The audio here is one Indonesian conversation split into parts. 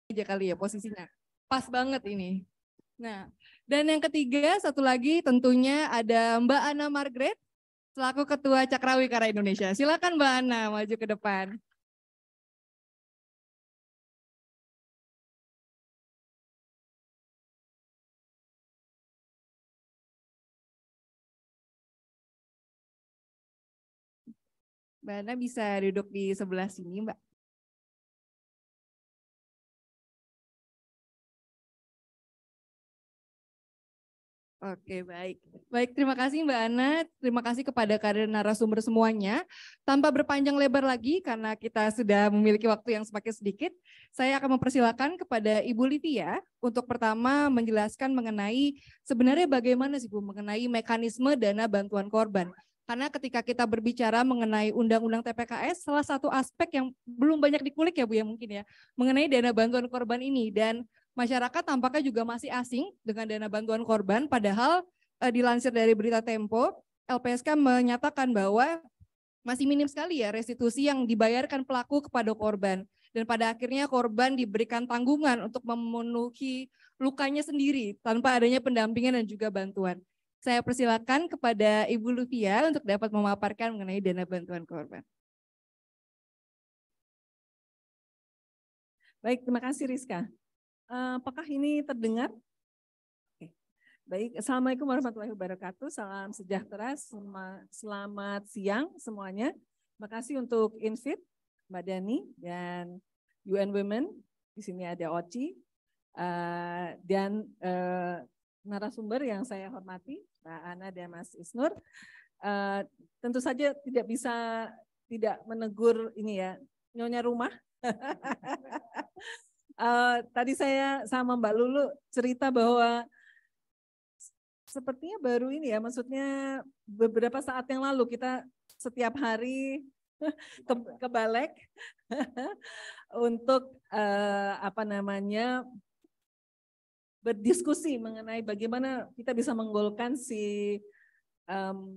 aja kali ya posisinya. Pas banget ini. Nah, dan yang ketiga satu lagi tentunya ada Mbak Ana Margaret selaku Ketua Cakrawikara Indonesia. Silakan Mbak Ana maju ke depan. Mbak Ana bisa duduk di sebelah sini, Mbak. Oke, baik. Baik, terima kasih Mbak Ana. Terima kasih kepada kader narasumber semuanya. Tanpa berpanjang lebar lagi, karena kita sudah memiliki waktu yang semakin sedikit, saya akan mempersilakan kepada Ibu Livia untuk pertama menjelaskan mengenai sebenarnya bagaimana sih Bu mengenai mekanisme dana bantuan korban. Karena ketika kita berbicara mengenai Undang-Undang TPKS, salah satu aspek yang belum banyak dikulik ya Bu ya mungkin ya, mengenai dana bantuan korban ini. Dan masyarakat tampaknya juga masih asing dengan dana bantuan korban, padahal dilansir dari berita Tempo, LPSK menyatakan bahwa masih minim sekali ya restitusi yang dibayarkan pelaku kepada korban. Dan pada akhirnya korban diberikan tanggungan untuk memenuhi lukanya sendiri tanpa adanya pendampingan dan juga bantuan. Saya persilakan kepada Ibu Luvia untuk dapat memaparkan mengenai dana bantuan korban. Baik, terima kasih Rizka. Apakah ini terdengar? Oke. Baik, Assalamualaikum warahmatullahi wabarakatuh. Salam sejahtera, selamat siang semuanya. Terima kasih untuk invite Mbak Dani dan UN Women. Di sini ada Oci dan narasumber yang saya hormati, Mbak Ana dan Mas Isnur. Tentu saja tidak bisa tidak menegur ini ya, nyonya rumah. Tadi saya sama Mbak Lulu cerita bahwa sepertinya baru ini ya, maksudnya beberapa saat yang lalu kita setiap hari ke Balek untuk berdiskusi mengenai bagaimana kita bisa menggolkan si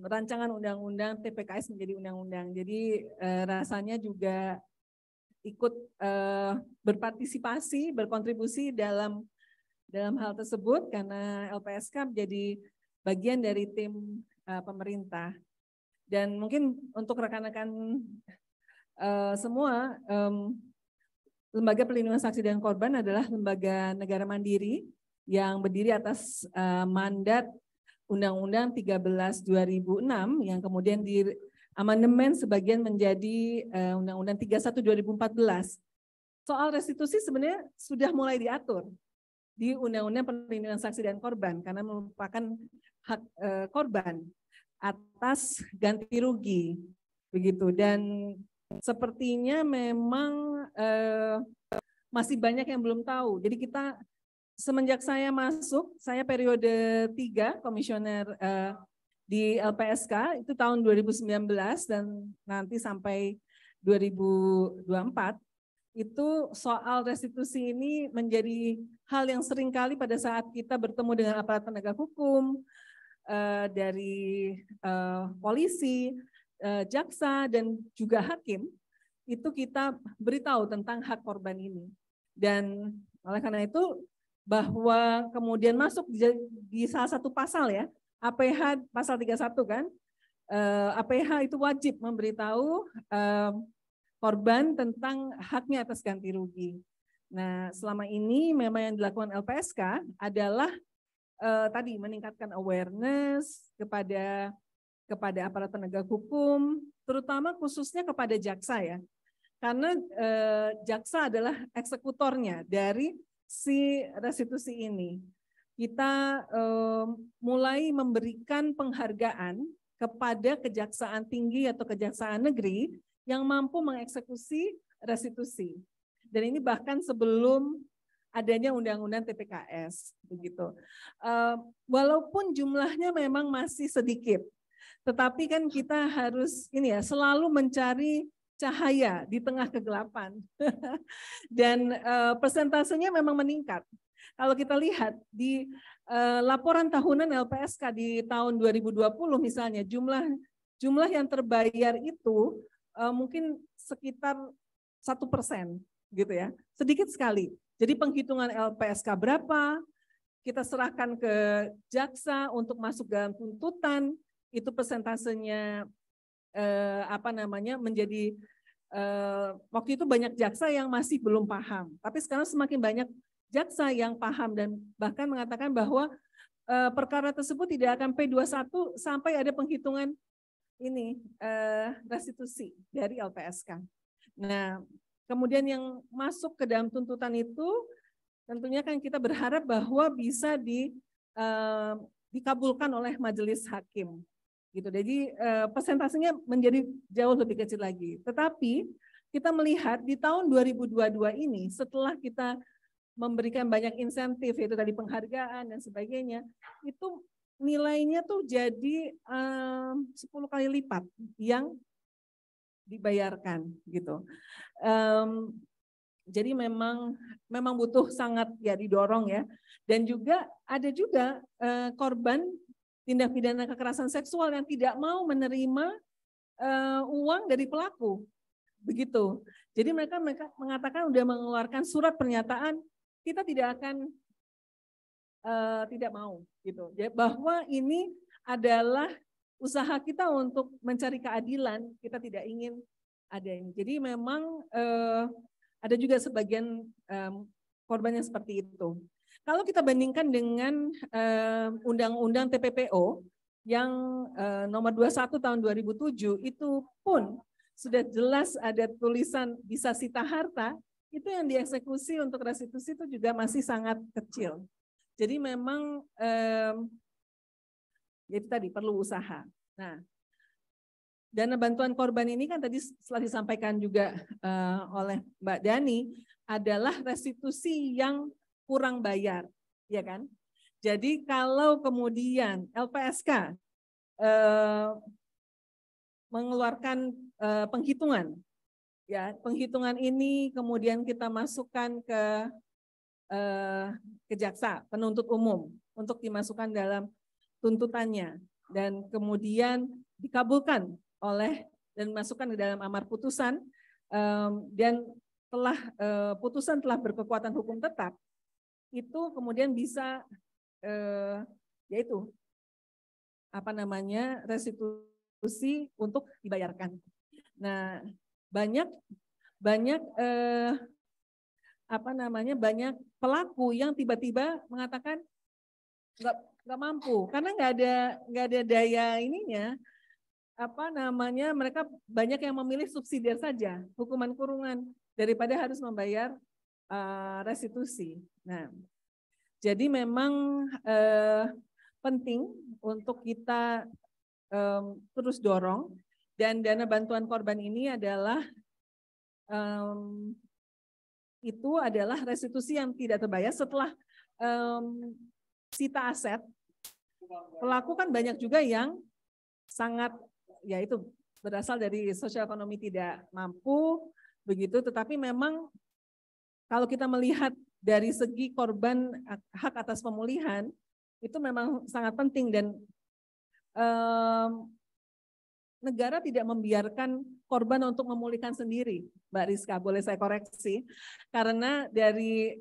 rancangan undang-undang TPKS menjadi undang-undang. Jadi rasanya juga ikut berpartisipasi, berkontribusi dalam hal tersebut karena LPSK menjadi bagian dari tim pemerintah. Dan mungkin untuk rekan-rekan semua, Lembaga Perlindungan Saksi dan Korban adalah lembaga negara mandiri yang berdiri atas mandat Undang-Undang 13/2006 yang kemudian amandemen sebagian menjadi Undang-Undang 31/2014. Soal restitusi sebenarnya sudah mulai diatur di Undang-Undang Perlindungan Saksi dan Korban karena merupakan hak korban atas ganti rugi begitu. Dan sepertinya memang masih banyak yang belum tahu. Jadi kita semenjak saya masuk, saya periode 3 komisioner di LPSK itu tahun 2019 dan nanti sampai 2024 itu soal restitusi ini menjadi hal yang sering kali pada saat kita bertemu dengan aparat penegak hukum, dari polisi, jaksa dan juga hakim, itu kita beritahu tentang hak korban ini. Dan oleh karena itu bahwa kemudian masuk di salah satu pasal ya, APH pasal 31 kan, APH itu wajib memberitahu korban tentang haknya atas ganti rugi. Nah, selama ini memang yang dilakukan LPSK adalah tadi meningkatkan awareness kepada aparat penegak hukum, terutama khususnya kepada jaksa ya. Karena jaksa adalah eksekutornya dari si restitusi ini. Kita mulai memberikan penghargaan kepada Kejaksaan Tinggi atau Kejaksaan Negeri yang mampu mengeksekusi restitusi. Dan ini bahkan sebelum adanya Undang-Undang TPKS begitu. Walaupun jumlahnya memang masih sedikit, tetapi kan kita harus ini ya selalu mencari cahaya di tengah kegelapan. Dan persentasenya memang meningkat. Kalau kita lihat di laporan tahunan LPSK di tahun 2020 misalnya jumlah yang terbayar itu mungkin sekitar 1% gitu ya, sedikit sekali. Jadi penghitungan LPSK berapa, kita serahkan ke jaksa untuk masuk dalam tuntutan, itu persentasenya menjadi waktu itu banyak jaksa yang masih belum paham. Tapi sekarang semakin banyak jaksa yang paham dan bahkan mengatakan bahwa perkara tersebut tidak akan P21 sampai ada penghitungan restitusi dari LPSK. Nah, kemudian yang masuk ke dalam tuntutan itu tentunya kan kita berharap bahwa bisa dikabulkan oleh majelis hakim. Gitu. Jadi persentasenya menjadi jauh lebih kecil lagi. Tetapi kita melihat di tahun 2022 ini setelah kita memberikan banyak insentif, yaitu tadi penghargaan dan sebagainya, itu nilainya tuh jadi 10 kali lipat yang dibayarkan gitu. Jadi memang butuh sangat ya didorong ya. Dan juga ada juga korban tindak pidana kekerasan seksual yang tidak mau menerima uang dari pelaku, begitu. Jadi mereka mengatakan udah mengeluarkan surat pernyataan, kita tidak akan tidak mau, gitu. Bahwa ini adalah usaha kita untuk mencari keadilan, kita tidak ingin ada ini. Jadi memang ada juga sebagian korban yang seperti itu. Kalau kita bandingkan dengan Undang-Undang TPPO yang nomor 21 tahun 2007 itu pun sudah jelas ada tulisan bisa sita harta, itu yang dieksekusi untuk restitusi itu juga masih sangat kecil. Jadi memang itu tadi perlu usaha. Nah, dana bantuan korban ini kan tadi setelah disampaikan juga oleh Mbak Dani adalah restitusi yang kurang bayar, ya kan? Jadi kalau kemudian LPSK mengeluarkan penghitungan, ya penghitungan ini kemudian kita masukkan ke jaksa penuntut umum untuk dimasukkan dalam tuntutannya dan kemudian dikabulkan dan masukkan ke dalam amar putusan dan telah putusan telah berkekuatan hukum tetap, itu kemudian bisa yaitu restitusi untuk dibayarkan. Nah, banyak pelaku yang tiba-tiba mengatakan nggak mampu karena nggak ada daya ininya, mereka banyak yang memilih subsidiar saja, hukuman kurungan daripada harus membayar restitusi. Nah, jadi memang penting untuk kita terus dorong, dan dana bantuan korban ini adalah restitusi yang tidak terbayar setelah sita aset. Pelaku kan banyak juga yang sangat yaitu berasal dari sosial ekonomi tidak mampu begitu, tetapi memang kalau kita melihat dari segi korban hak atas pemulihan itu memang sangat penting, dan negara tidak membiarkan korban untuk memulihkan sendiri, Mbak Rizka, boleh saya koreksi, karena dari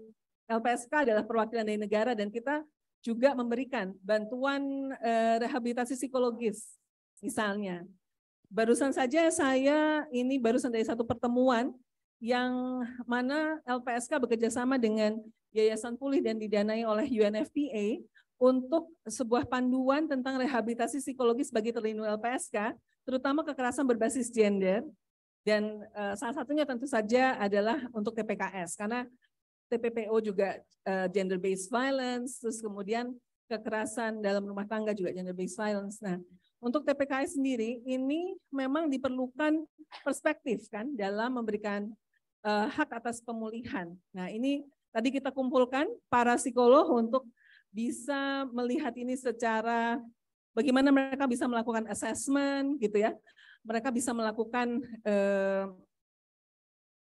LPSK adalah perwakilan dari negara dan kita juga memberikan bantuan rehabilitasi psikologis misalnya. Barusan saja barusan dari satu pertemuan yang mana LPSK bekerjasama dengan Yayasan Pulih dan didanai oleh UNFPA untuk sebuah panduan tentang rehabilitasi psikologis bagi terlindung LPSK, terutama kekerasan berbasis gender, dan salah satunya tentu saja adalah untuk TPKS, karena TPPO juga gender based violence, terus kemudian kekerasan dalam rumah tangga juga gender based violence. Nah, untuk TPKS sendiri ini memang diperlukan perspektif kan dalam memberikan hak atas pemulihan. Nah, ini tadi kita kumpulkan para psikolog untuk bisa melihat ini secara bagaimana mereka bisa melakukan assessment gitu ya. Mereka bisa melakukan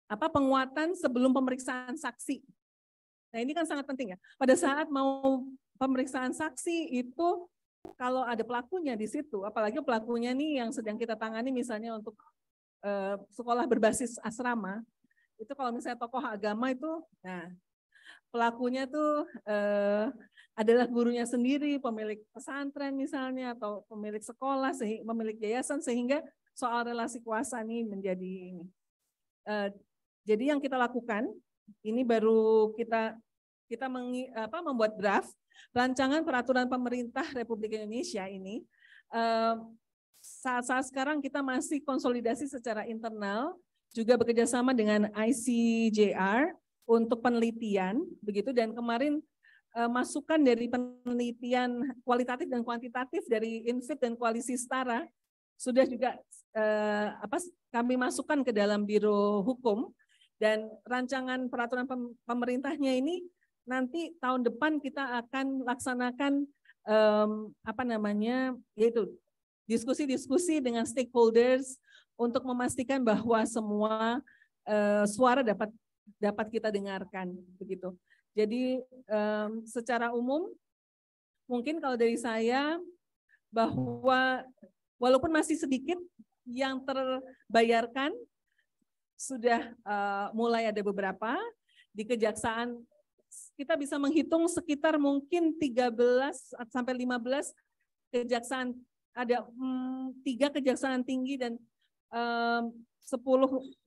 penguatan sebelum pemeriksaan saksi. Nah, ini kan sangat penting ya. Pada saat mau pemeriksaan saksi itu kalau ada pelakunya di situ, apalagi pelakunya nih yang sedang kita tangani misalnya untuk sekolah berbasis asrama, itu kalau misalnya tokoh agama itu, nah pelakunya tuh adalah gurunya sendiri, pemilik pesantren misalnya, atau pemilik sekolah, pemilik yayasan, sehingga soal relasi kuasa ini menjadi ini. Jadi yang kita lakukan, ini baru kita membuat draft rancangan peraturan pemerintah Republik Indonesia ini. Saat sekarang kita masih konsolidasi secara internal, juga bekerjasama dengan ICJR untuk penelitian, begitu. Dan kemarin masukan dari penelitian kualitatif dan kuantitatif dari INFIT dan Koalisi Setara sudah juga kami masukkan ke dalam Biro Hukum, dan rancangan peraturan pemerintahnya ini nanti tahun depan kita akan laksanakan yaitu diskusi-diskusi dengan stakeholders untuk memastikan bahwa semua suara dapat kita dengarkan, begitu. Jadi secara umum mungkin kalau dari saya, bahwa walaupun masih sedikit yang terbayarkan, sudah mulai ada beberapa di kejaksaan. Kita bisa menghitung sekitar mungkin 13 sampai 15 kejaksaan, ada 3 kejaksaan tinggi dan 10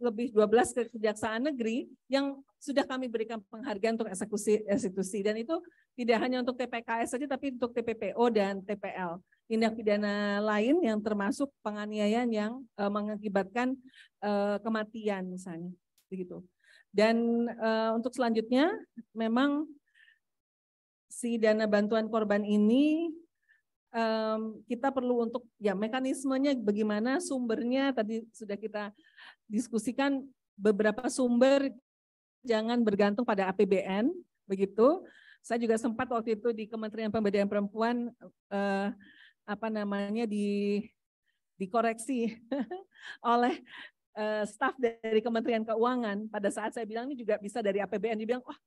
lebih 12 kejaksaan negeri yang sudah kami berikan penghargaan untuk eksekusi, dan itu tidak hanya untuk TPKS saja, tapi untuk TPPO dan TPL, tindak pidana lain yang termasuk penganiayaan yang mengakibatkan kematian misalnya, begitu. Dan untuk selanjutnya memang si dana bantuan korban ini kita perlu untuk mekanismenya bagaimana, sumbernya tadi sudah kita diskusikan, beberapa sumber jangan bergantung pada APBN, begitu. Saya juga sempat waktu itu di Kementerian Pemberdayaan Perempuan dikoreksi oleh staf dari Kementerian Keuangan pada saat saya bilang ini juga bisa dari APBN, dibilang oh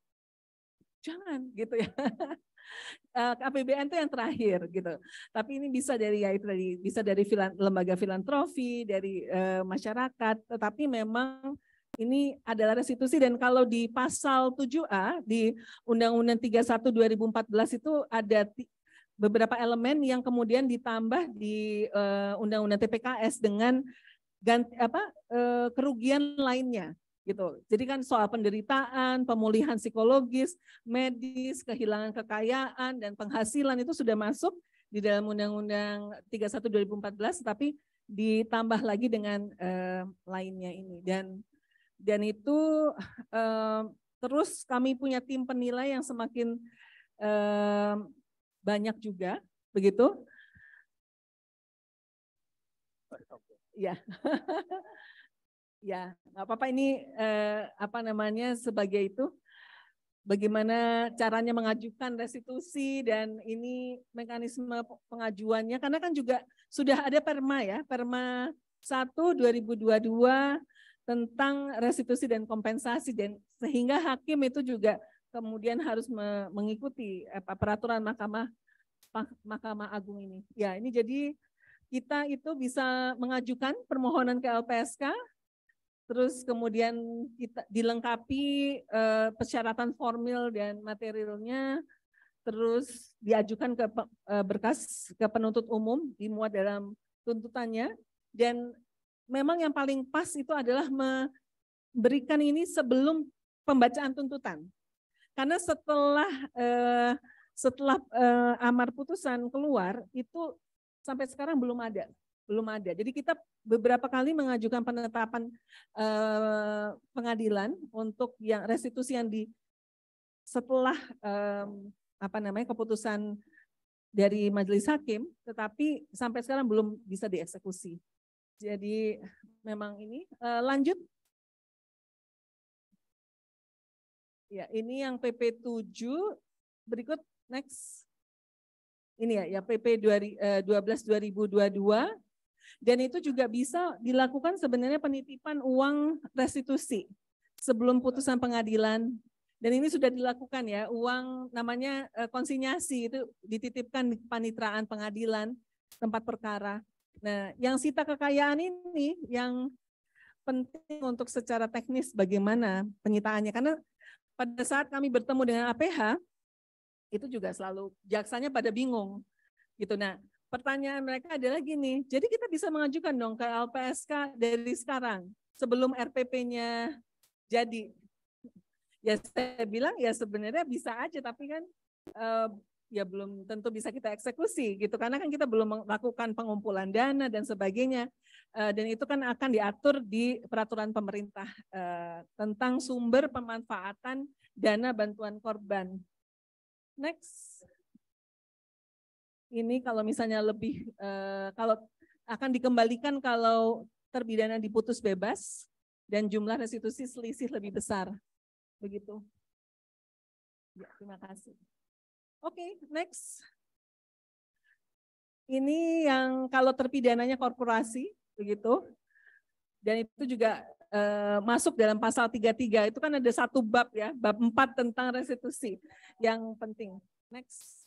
jangan gitu ya. APBN itu yang terakhir gitu. Tapi ini bisa dari bisa dari lembaga filantropi, dari masyarakat, tetapi memang ini adalah restitusi. Dan kalau di pasal 7A di Undang-Undang 31 2014 itu ada beberapa elemen yang kemudian ditambah di Undang-Undang TPKS dengan kerugian lainnya. Gitu. Jadi kan soal penderitaan, pemulihan psikologis, medis, kehilangan kekayaan, dan penghasilan itu sudah masuk di dalam Undang-Undang 31 2014, tapi ditambah lagi dengan lainnya ini. Dan itu terus kami punya tim penilai yang semakin banyak juga, begitu. Ya. Ya, nggak apa-apa, ini sebagai itu bagaimana caranya mengajukan restitusi, dan ini mekanisme pengajuannya, karena kan juga sudah ada Perma ya, Perma 1 2022 tentang restitusi dan kompensasi, dan sehingga hakim itu juga kemudian harus mengikuti peraturan Mahkamah Agung ini. Ya, ini jadi kita itu bisa mengajukan permohonan ke LPSK. Terus kemudian kita dilengkapi persyaratan formil dan materialnya, terus diajukan ke berkas ke penuntut umum, dimuat dalam tuntutannya, dan memang yang paling pas itu adalah memberikan ini sebelum pembacaan tuntutan, karena setelah amar putusan keluar itu sampai sekarang belum ada. Jadi kita beberapa kali mengajukan penetapan pengadilan untuk yang restitusi yang setelah keputusan dari majelis hakim, tetapi sampai sekarang belum bisa dieksekusi. Jadi memang ini lanjut. Ya, ini yang PP 7, berikut next. Ini ya PP 12 2022. Dan itu juga bisa dilakukan sebenarnya penitipan uang restitusi sebelum putusan pengadilan. Dan ini sudah dilakukan ya, uang namanya konsinyasi, itu dititipkan di kepanitraan pengadilan tempat perkara. Nah, yang sita kekayaan ini yang penting untuk secara teknis bagaimana penyitaannya, karena pada saat kami bertemu dengan APH, itu juga selalu jaksanya pada bingung. Gitu. Nah, pertanyaan mereka adalah gini, jadi kita bisa mengajukan dong ke LPSK dari sekarang, sebelum RPP-nya jadi. Ya saya bilang ya sebenarnya bisa aja, tapi kan ya belum tentu bisa kita eksekusi gitu, karena kan kita belum melakukan pengumpulan dana dan sebagainya, dan itu kan akan diatur di peraturan pemerintah tentang sumber pemanfaatan dana bantuan korban. Next, ini kalau misalnya lebih kalau akan dikembalikan kalau terpidana diputus bebas dan jumlah restitusi selisih lebih besar, begitu. Ya, terima kasih. Oke, next. Ini yang kalau terpidananya korporasi, begitu. Dan itu juga masuk dalam pasal 33, itu kan ada satu bab ya, bab 4 tentang restitusi yang penting. Next.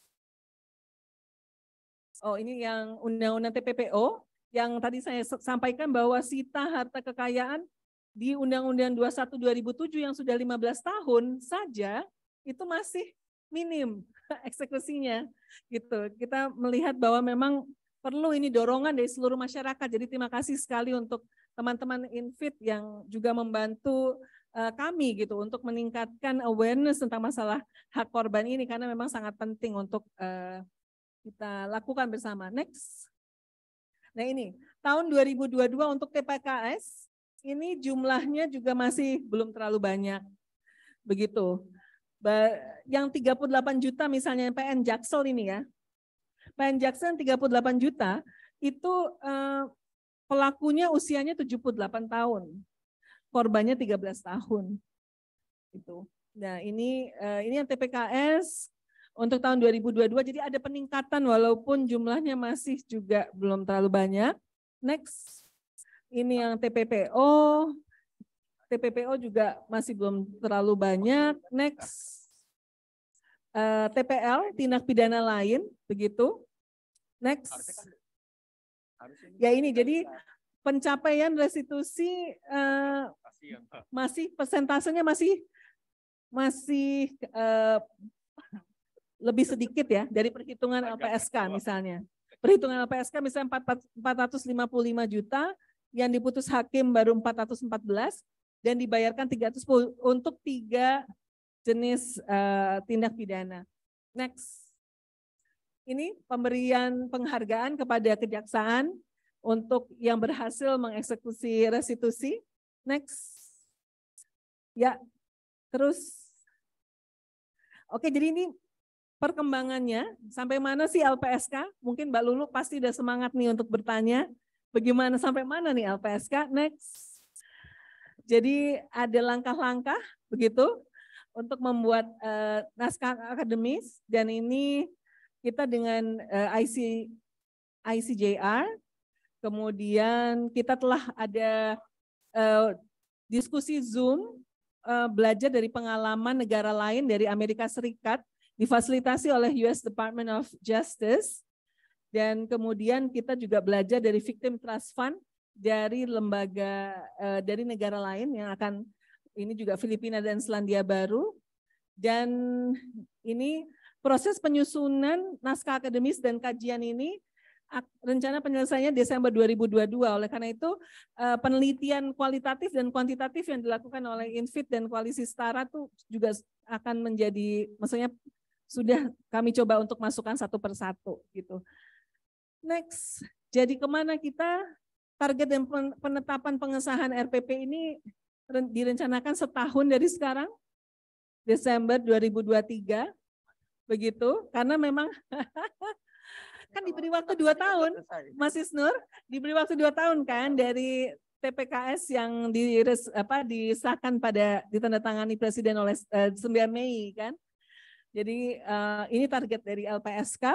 Oh, ini yang Undang-Undang TPPO, yang tadi saya sampaikan bahwa sita harta kekayaan di Undang-Undang 21 2007 yang sudah 15 tahun saja, itu masih minim eksekusinya gitu. Kita melihat bahwa memang perlu ini dorongan dari seluruh masyarakat. Jadi terima kasih sekali untuk teman-teman Infit yang juga membantu kami gitu untuk meningkatkan awareness tentang masalah hak korban ini, karena memang sangat penting untuk kita lakukan bersama. Next. Nah ini tahun 2022 untuk TPKS ini jumlahnya juga masih belum terlalu banyak. Begitu. Yang 38 juta misalnya PN Jaksel ini ya, PN Jaksel 38 juta itu pelakunya usianya 78 tahun, korbannya 13 tahun. Itu. Nah ini yang TPKS untuk tahun 2022, jadi ada peningkatan walaupun jumlahnya masih juga belum terlalu banyak. Next, ini yang TPPO. TPPO juga masih belum terlalu banyak. Next, TPL, tindak pidana lain, begitu. Next, ya ini jadi pencapaian restitusi masih persentasenya masih lebih sedikit ya dari perhitungan LPSK misalnya. Perhitungan LPSK misalnya 455 juta, yang diputus hakim baru 414, dan dibayarkan 310 untuk 3 jenis tindak pidana. Next. Ini pemberian penghargaan kepada kejaksaan untuk yang berhasil mengeksekusi restitusi. Next. Ya, terus. Oke, jadi ini perkembangannya sampai mana sih LPSK? Mungkin Mbak Lulu pasti udah semangat nih untuk bertanya. Bagaimana sampai mana nih LPSK? Next. Jadi ada langkah-langkah begitu untuk membuat naskah akademis, dan ini kita dengan ICJR, kemudian kita telah ada diskusi Zoom belajar dari pengalaman negara lain dari Amerika Serikat, difasilitasi oleh US Department of Justice, dan kemudian kita juga belajar dari Victim Trust Fund dari lembaga dari negara lain yang akan, ini juga Filipina dan Selandia Baru, dan ini proses penyusunan naskah akademis dan kajian ini rencana penyelesaiannya Desember 2022. Oleh karena itu penelitian kualitatif dan kuantitatif yang dilakukan oleh Infit dan Koalisi Setara itu juga akan menjadi, maksudnya sudah kami coba untuk masukkan satu persatu gitu. Next, jadi kemana kita? Target dan penetapan pengesahan RPP ini direncanakan setahun dari sekarang, Desember 2023, begitu, karena memang kan diberi waktu 2 tahun, Mas Isnur, diberi waktu 2 tahun kan dari TPKS yang disahkan ditandatangani Presiden oleh 9 Mei kan. Jadi ini target dari LPSK,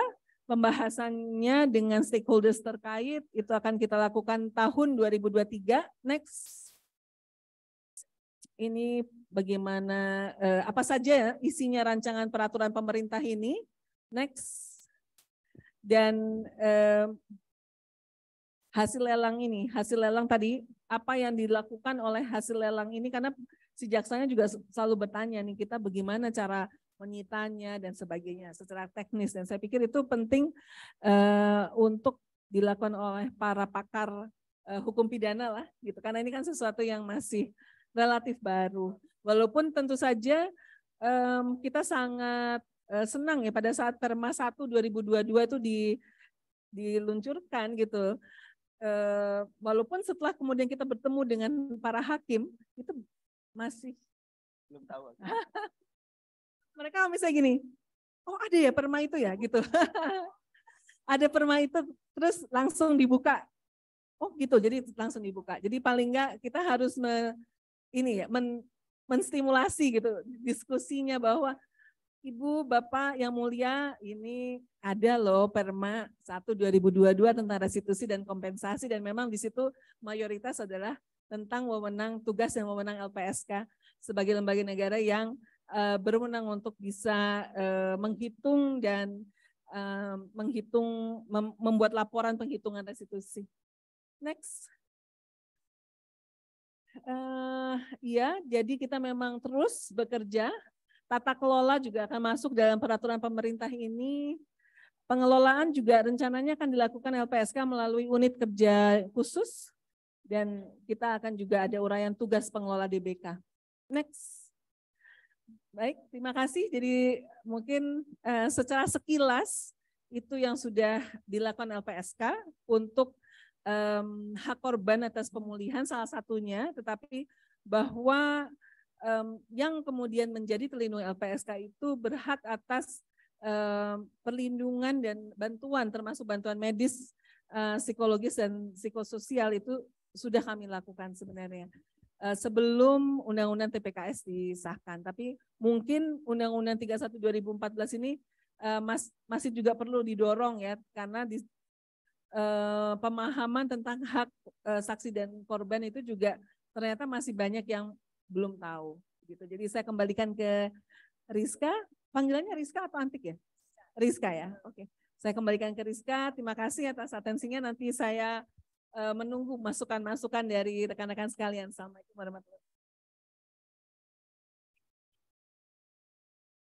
pembahasannya dengan stakeholders terkait itu akan kita lakukan tahun 2023. Next. Ini bagaimana, apa saja isinya rancangan peraturan pemerintah ini. Next. Dan hasil lelang ini, hasil lelang tadi, apa yang dilakukan oleh hasil lelang ini, karena si jaksanya juga selalu bertanya nih kita bagaimana cara menyitanya dan sebagainya secara teknis, dan saya pikir itu penting untuk dilakukan oleh para pakar hukum pidana lah gitu, karena ini kan sesuatu yang masih relatif baru. Walaupun tentu saja kita sangat senang ya pada saat Perma 1 2022 itu diluncurkan gitu. Walaupun setelah kemudian kita bertemu dengan para hakim itu masih belum tahu. Mereka misalnya gini, oh ada ya perma itu ya gitu. Ada perma itu terus langsung dibuka. Oh gitu, jadi langsung dibuka. Jadi paling enggak kita harus menstimulasi gitu diskusinya bahwa Ibu, Bapak yang mulia, ini ada loh Perma 1 2022 tentang restitusi dan kompensasi, dan memang di situ mayoritas adalah tentang wewenang tugas dan wewenang LPSK sebagai lembaga negara yang berwenang untuk bisa menghitung dan membuat laporan penghitungan restitusi. Next. Ya, jadi kita memang terus bekerja. Tata kelola juga akan masuk dalam peraturan pemerintah ini. Pengelolaan juga rencananya akan dilakukan LPSK melalui unit kerja khusus, dan kita akan juga ada uraian tugas pengelola DBK. Next. Baik, terima kasih. Jadi mungkin secara sekilas itu yang sudah dilakukan LPSK untuk hak korban atas pemulihan salah satunya, tetapi bahwa yang kemudian menjadi terlindung LPSK itu berhak atas perlindungan dan bantuan, termasuk bantuan medis, psikologis dan psikososial, itu sudah kami lakukan sebenarnya sebelum Undang-Undang TPKS disahkan. Tapi mungkin Undang-Undang 31 2014 ini masih juga perlu didorong ya, karena pemahaman tentang hak saksi dan korban itu juga ternyata masih banyak yang belum tahu gitu. Jadi saya kembalikan ke Rizka. Panggilannya Rizka atau Antik ya? Rizka ya. Oke. Saya kembalikan ke Rizka. Terima kasih atas atensinya. Nanti saya menunggu masukan-masukan dari rekan-rekan sekalian. Assalamualaikum warahmatullahi wabarakatuh.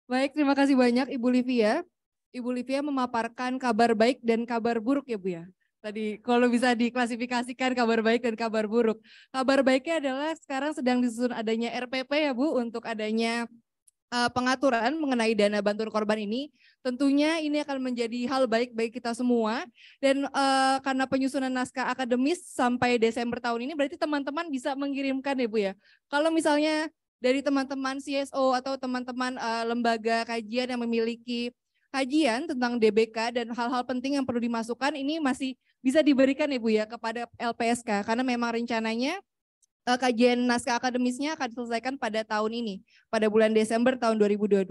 Baik, terima kasih banyak Ibu Livia. Ibu Livia memaparkan kabar baik dan kabar buruk ya Bu ya. Tadi kalau bisa diklasifikasikan kabar baik dan kabar buruk. Kabar baiknya adalah sekarang sedang disusun adanya RPP ya Bu untuk adanya pengaturan mengenai dana bantuan korban ini. Tentunya ini akan menjadi hal baik bagi kita semua, dan karena penyusunan naskah akademis sampai Desember tahun ini berarti teman-teman bisa mengirimkan ya Bu ya. Kalau misalnya dari teman-teman CSO atau teman-teman lembaga kajian yang memiliki kajian tentang DBK dan hal-hal penting yang perlu dimasukkan, ini masih bisa diberikan ya Bu ya kepada LPSK, karena memang rencananya kajian naskah akademisnya akan diselesaikan pada tahun ini, pada bulan Desember tahun 2022.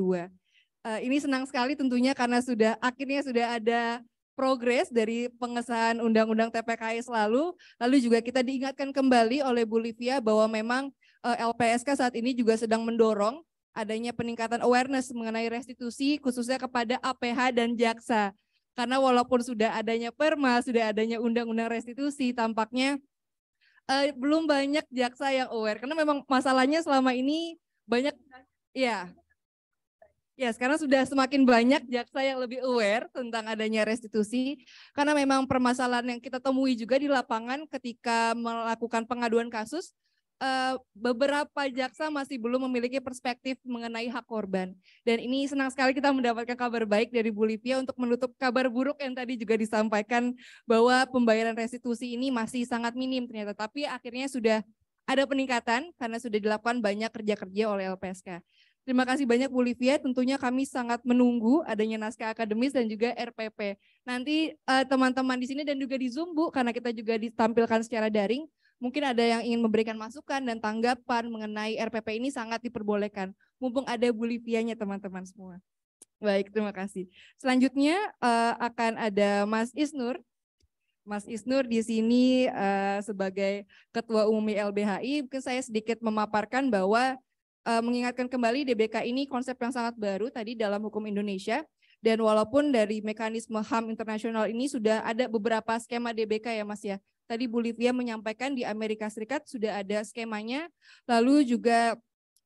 Ini senang sekali tentunya karena akhirnya sudah ada progres dari pengesahan Undang-Undang TPKS lalu juga kita diingatkan kembali oleh Bu Livia bahwa memang LPSK saat ini juga sedang mendorong adanya peningkatan awareness mengenai restitusi khususnya kepada APH dan jaksa. Karena walaupun sudah adanya Perma, sudah adanya Undang-Undang restitusi, tampaknya belum banyak jaksa yang aware, karena memang masalahnya selama ini banyak ya sekarang sudah semakin banyak jaksa yang lebih aware tentang adanya restitusi, karena memang permasalahan yang kita temui juga di lapangan ketika melakukan pengaduan kasus, beberapa jaksa masih belum memiliki perspektif mengenai hak korban. Dan ini senang sekali kita mendapatkan kabar baik dari Bu Livia untuk menutup kabar buruk yang tadi juga disampaikan bahwa pembayaran restitusi ini masih sangat minim ternyata, tapi akhirnya sudah ada peningkatan karena sudah dilakukan banyak kerja-kerja oleh LPSK. Terima kasih banyak Bu Livia, tentunya kami sangat menunggu adanya naskah akademis dan juga RPP. Nanti teman-teman di sini dan juga di Zoom Bu, karena kita juga ditampilkan secara daring, mungkin ada yang ingin memberikan masukan dan tanggapan mengenai RPP ini sangat diperbolehkan. Mumpung ada Bu Livianya teman-teman semua. Baik, terima kasih. Selanjutnya akan ada Mas Isnur. Mas Isnur di sini sebagai Ketua Umum LBHI, mungkin saya sedikit memaparkan bahwa mengingatkan kembali DBK ini konsep yang sangat baru tadi dalam hukum Indonesia, dan walaupun dari mekanisme HAM internasional ini sudah ada beberapa skema DBK ya Mas ya. Tadi Bu Livia menyampaikan di Amerika Serikat sudah ada skemanya, lalu juga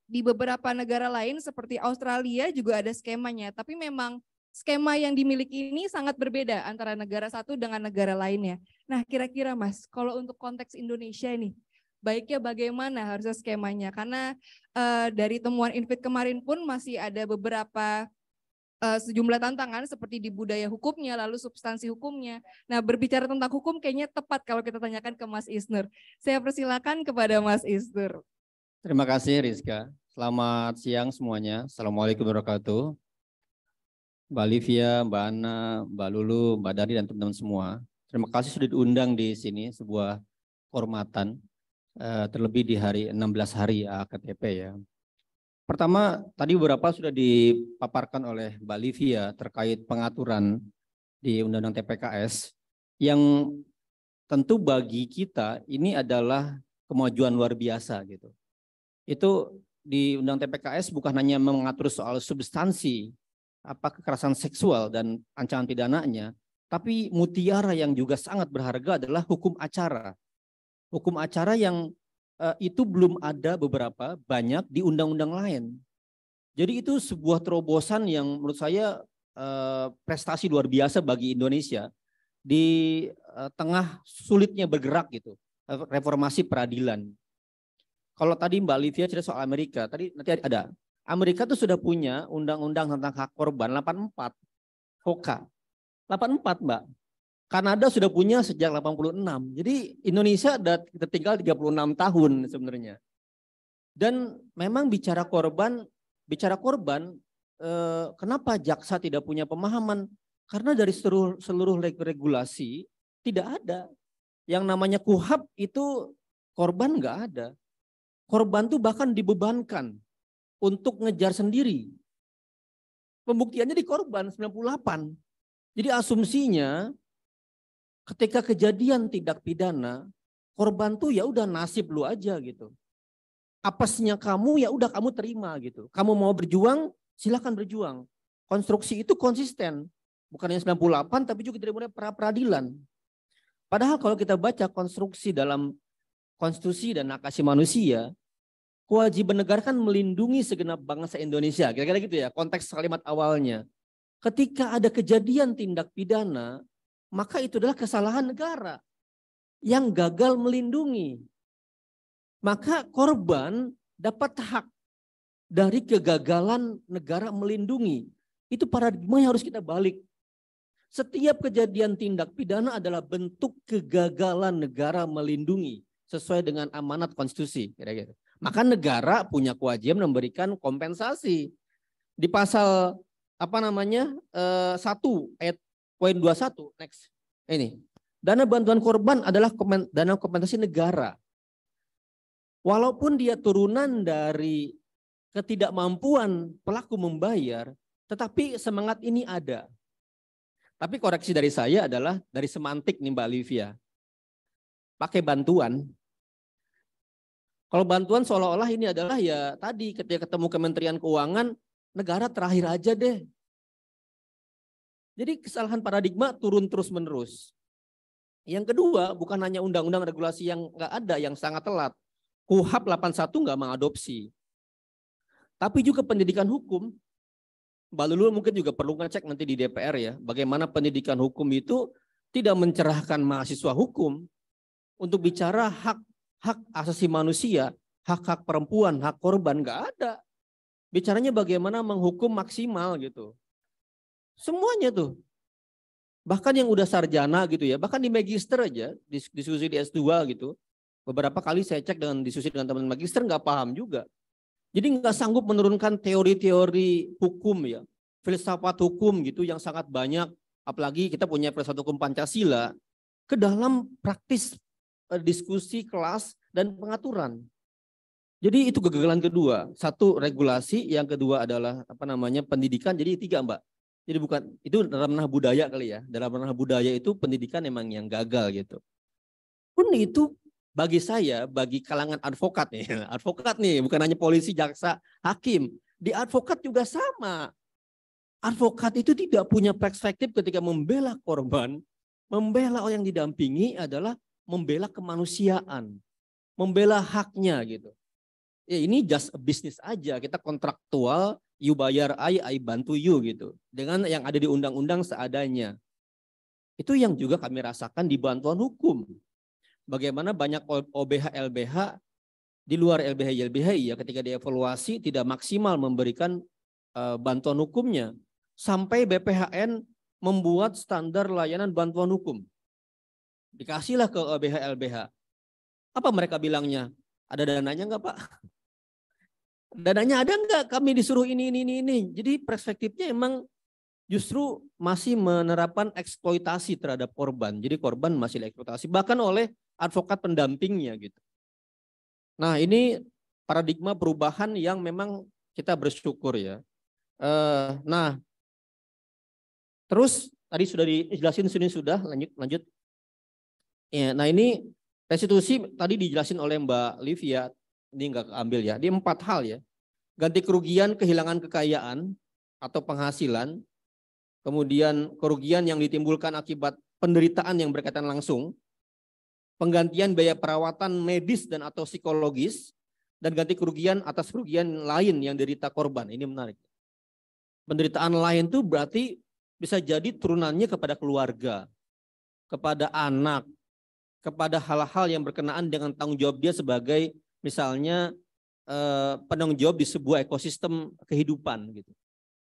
di beberapa negara lain seperti Australia juga ada skemanya, tapi memang skema yang dimiliki ini sangat berbeda antara negara satu dengan negara lainnya. Nah, kira-kira Mas, kalau untuk konteks Indonesia ini, baiknya bagaimana harusnya skemanya? Karena dari temuan Infit kemarin pun masih ada beberapa sejumlah tantangan seperti di budaya hukumnya, lalu substansi hukumnya. Nah, berbicara tentang hukum kayaknya tepat kalau kita tanyakan ke Mas Isnur. Saya persilakan kepada Mas Isnur. Terima kasih Rizka. Selamat siang semuanya. Assalamualaikum warahmatullahi wabarakatuh. Mbak Livia, Mbak Ana, Mbak Lulu, Mbak Dari, dan teman-teman semua. Terima kasih sudah diundang di sini, sebuah kehormatan, terlebih di hari 16 hari AKTP ya. Pertama, tadi beberapa sudah dipaparkan oleh Mbak Livia terkait pengaturan di Undang-Undang TPKS yang tentu bagi kita ini adalah kemajuan luar biasa gitu. Itu di Undang TPKS bukan hanya mengatur soal substansi apa kekerasan seksual dan ancaman pidananya, tapi mutiara yang juga sangat berharga adalah hukum acara. Hukum acara yang itu belum ada banyak di undang-undang lain. Jadi itu sebuah terobosan yang menurut saya prestasi luar biasa bagi Indonesia di tengah sulitnya bergerak gitu, reformasi peradilan. Kalau tadi Mbak Livia cerita soal Amerika, tadi nanti ada. Amerika tuh sudah punya undang-undang tentang hak korban 84, HOKA. 84 Mbak. Kanada sudah punya sejak 86. Jadi Indonesia ada tinggal 36 tahun sebenarnya. Dan memang bicara korban, kenapa jaksa tidak punya pemahaman? Karena dari seluruh regulasi tidak ada. Yang namanya KUHAP itu korban nggak ada. Korban tuh bahkan dibebankan untuk ngejar sendiri. Pembuktiannya di korban 98. Jadi asumsinya ketika kejadian tindak pidana, korban tuh ya udah nasib lu aja gitu. Apesnya kamu ya udah kamu terima gitu. Kamu mau berjuang, silakan berjuang. Konstruksi itu konsisten. Bukan hanya 98 tapi juga dari mulai pra-peradilan. Padahal kalau kita baca konstruksi dalam konstitusi dan hak asasi manusia, kewajiban negara kan melindungi segenap bangsa Indonesia. Kira-kira gitu ya, konteks kalimat awalnya. Ketika ada kejadian tindak pidana, maka itu adalah kesalahan negara yang gagal melindungi. Maka korban dapat hak dari kegagalan negara melindungi. Itu paradigma yang harus kita balik. Setiap kejadian tindak pidana adalah bentuk kegagalan negara melindungi sesuai dengan amanat konstitusi. Kira-kira. Maka negara punya kewajiban memberikan kompensasi. Di pasal 1 ayat poin 21 next. Ini. Dana bantuan korban adalah dana kompensasi negara. Walaupun dia turunan dari ketidakmampuan pelaku membayar, tetapi semangat ini ada. Tapi koreksi dari saya adalah dari semantik nih Mbak Livia. Pakai bantuan. Kalau bantuan seolah-olah ini adalah ya tadi ketika ketemu Kementerian Keuangan, negara terakhir aja deh. Jadi kesalahan paradigma turun terus-menerus. Yang kedua, bukan hanya undang-undang regulasi yang nggak ada, yang sangat telat. KUHAP 81 nggak mengadopsi. Tapi juga pendidikan hukum. Mbak Lulu mungkin juga perlu ngecek nanti di DPR ya, bagaimana pendidikan hukum itu tidak mencerahkan mahasiswa hukum untuk bicara hak asasi manusia, hak perempuan, hak korban, nggak ada. Bicaranya bagaimana menghukum maksimal gitu. Semuanya tuh. Bahkan yang udah sarjana gitu ya, bahkan di magister aja, diskusi di S2 gitu. Beberapa kali saya cek dengan diskusi dengan teman magister nggak paham juga. Jadi nggak sanggup menurunkan teori-teori hukum ya, filsafat hukum gitu yang sangat banyak. Apalagi kita punya filsafat hukum Pancasila ke dalam praktis diskusi kelas dan pengaturan. Jadi itu kegagalan kedua. Satu regulasi, yang kedua adalah pendidikan. Jadi 3 Mbak. Jadi bukan itu dalam ranah budaya kali ya. Dalam ranah budaya itu pendidikan memang yang gagal gitu. Pun itu bagi saya, bagi kalangan advokat nih, advokat nih bukan hanya polisi, jaksa, hakim. Di advokat juga sama. Advokat itu tidak punya perspektif ketika membela korban, membela orang yang didampingi adalah membela kemanusiaan, membela haknya gitu. Ya ini just a business aja, kita kontraktual, you bayar I bantu you gitu. Dengan yang ada di undang-undang seadanya. Itu yang juga kami rasakan di bantuan hukum. Bagaimana banyak OBH LBH di luar LBH YLBHI ya ketika dievaluasi tidak maksimal memberikan bantuan hukumnya. Sampai BPHN membuat standar layanan bantuan hukum. Dikasihlah ke OBH LBH. Apa mereka bilangnya? Ada dananya enggak Pak? Dananya ada enggak? Kami disuruh ini. Jadi perspektifnya emang justru masih menerapkan eksploitasi terhadap korban. Jadi korban masih dieksploitasi bahkan oleh advokat pendampingnya gitu. Nah ini paradigma perubahan yang memang kita bersyukur ya. Nah terus tadi sudah dijelasin sini sudah lanjut. Ya, nah ini restitusi tadi dijelasin oleh Mbak Livia. Ini enggak keambil ya. Di 4 hal ya. Ganti kerugian, kehilangan kekayaan atau penghasilan. Kemudian kerugian yang ditimbulkan akibat penderitaan yang berkaitan langsung. Penggantian biaya perawatan medis dan atau psikologis. Dan ganti kerugian atas kerugian lain yang derita korban. Ini menarik. Penderitaan lain itu berarti bisa jadi turunannya kepada keluarga. Kepada anak. Kepada hal-hal yang berkenaan dengan tanggung jawab dia sebagai misalnya penanggung jawab di sebuah ekosistem kehidupan gitu.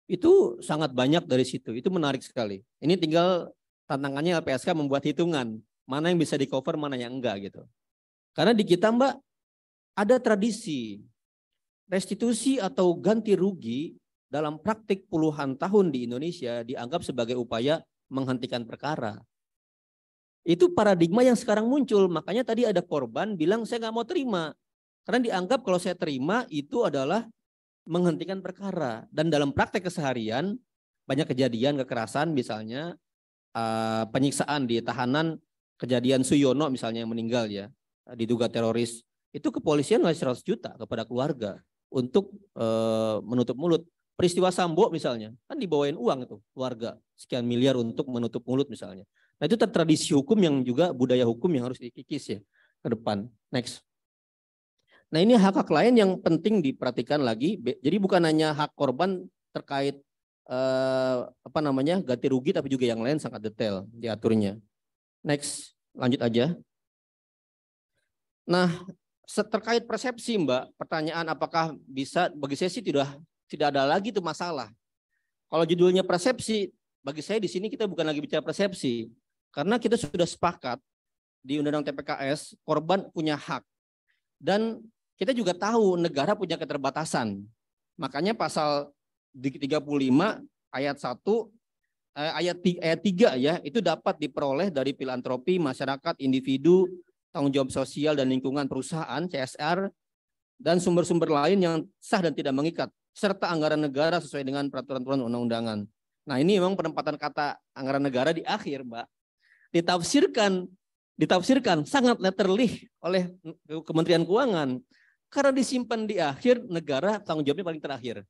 Itu sangat banyak dari situ. Itu menarik sekali. Ini tinggal tantangannya LPSK membuat hitungan mana yang bisa di cover, mana yang enggak gitu. Karena di kita Mbak ada tradisi restitusi atau ganti rugi dalam praktik puluhan tahun di Indonesia dianggap sebagai upaya menghentikan perkara. Itu paradigma yang sekarang muncul. Makanya tadi ada korban bilang saya nggak mau terima. Karena dianggap kalau saya terima itu adalah menghentikan perkara. Dan dalam praktek keseharian banyak kejadian kekerasan misalnya penyiksaan di tahanan, kejadian Suyono misalnya yang meninggal ya, diduga teroris. Itu kepolisian ngasih 100 juta kepada keluarga untuk menutup mulut. Peristiwa Sambo misalnya, kan dibawain uang itu keluarga, sekian miliar untuk menutup mulut misalnya. Nah itu tradisi hukum yang juga budaya hukum yang harus dikikis ya ke depan. Next. Nah ini hak-hak lain yang penting diperhatikan lagi. Jadi bukan hanya hak korban terkait ganti rugi, tapi juga yang lain sangat detail diaturnya. Next, lanjut aja. Nah terkait persepsi Mbak, pertanyaan apakah bisa, bagi saya sih tidak ada lagi itu masalah. Kalau judulnya persepsi, bagi saya di sini kita bukan lagi bicara persepsi. Karena kita sudah sepakat di Undang-Undang TPKS, korban punya hak. Dan kita juga tahu negara punya keterbatasan. Makanya pasal 35 ayat 1, ayat 3 ya, itu dapat diperoleh dari filantropi, masyarakat, individu, tanggung jawab sosial dan lingkungan perusahaan, CSR, dan sumber-sumber lain yang sah dan tidak mengikat, serta anggaran negara sesuai dengan peraturan undang-undangan. Nah ini memang penempatan kata anggaran negara di akhir Mbak. Ditafsirkan sangat letterly oleh Kementerian Keuangan karena disimpan di akhir, negara tanggung jawabnya paling terakhir.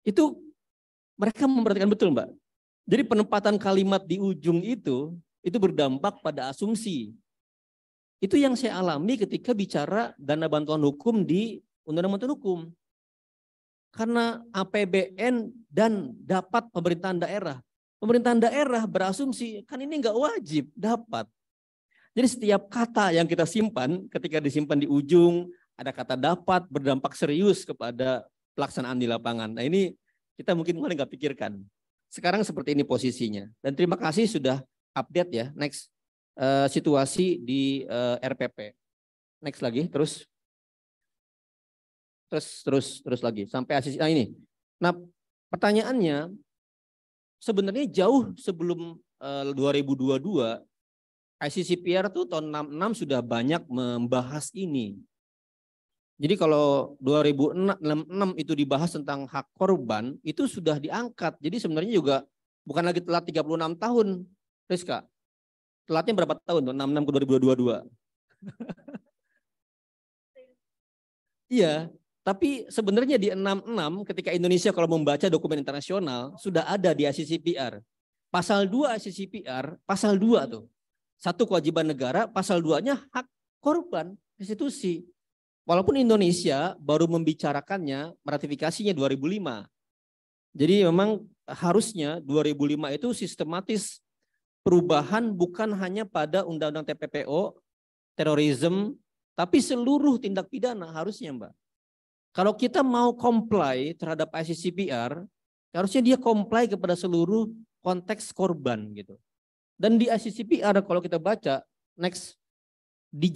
Itu mereka memperhatikan betul Mbak. Jadi penempatan kalimat di ujung itu berdampak pada asumsi. Itu yang saya alami ketika bicara dana bantuan hukum di Undang-Undang Bantuan Hukum. Karena APBN dan dapat pemerintahan daerah. Pemerintahan daerah berasumsi kan ini enggak wajib dapat. Jadi setiap kata yang kita simpan ketika disimpan di ujung ada kata dapat berdampak serius kepada pelaksanaan di lapangan. Nah ini kita mungkin mulai nggak pikirkan. Sekarang seperti ini posisinya. Dan terima kasih sudah update ya. Next situasi di RPP. Next lagi terus lagi sampai asisi. Nah ini. Nah pertanyaannya. Sebenarnya jauh sebelum 2022, ICCPR tuh tahun 66 sudah banyak membahas ini. Jadi kalau 2006 itu dibahas tentang hak korban, itu sudah diangkat. Jadi sebenarnya juga bukan lagi telat 36 tahun, Rizka. Telatnya berapa tahun tuh? 66 ke 2022. Iya. Tapi sebenarnya di 66 ketika Indonesia kalau membaca dokumen internasional sudah ada di ICCPR. Pasal 2 ICCPR, pasal 2 tuh. Satu kewajiban negara, pasal 2-nya hak korban, restitusi. Walaupun Indonesia baru membicarakannya, meratifikasinya 2005. Jadi memang harusnya 2005 itu sistematis perubahan bukan hanya pada undang-undang TPPO, terorisme, tapi seluruh tindak pidana harusnya, Mbak. Kalau kita mau comply terhadap ICCPR, harusnya dia comply kepada seluruh konteks korban gitu. Dan di ICCPR kalau kita baca next di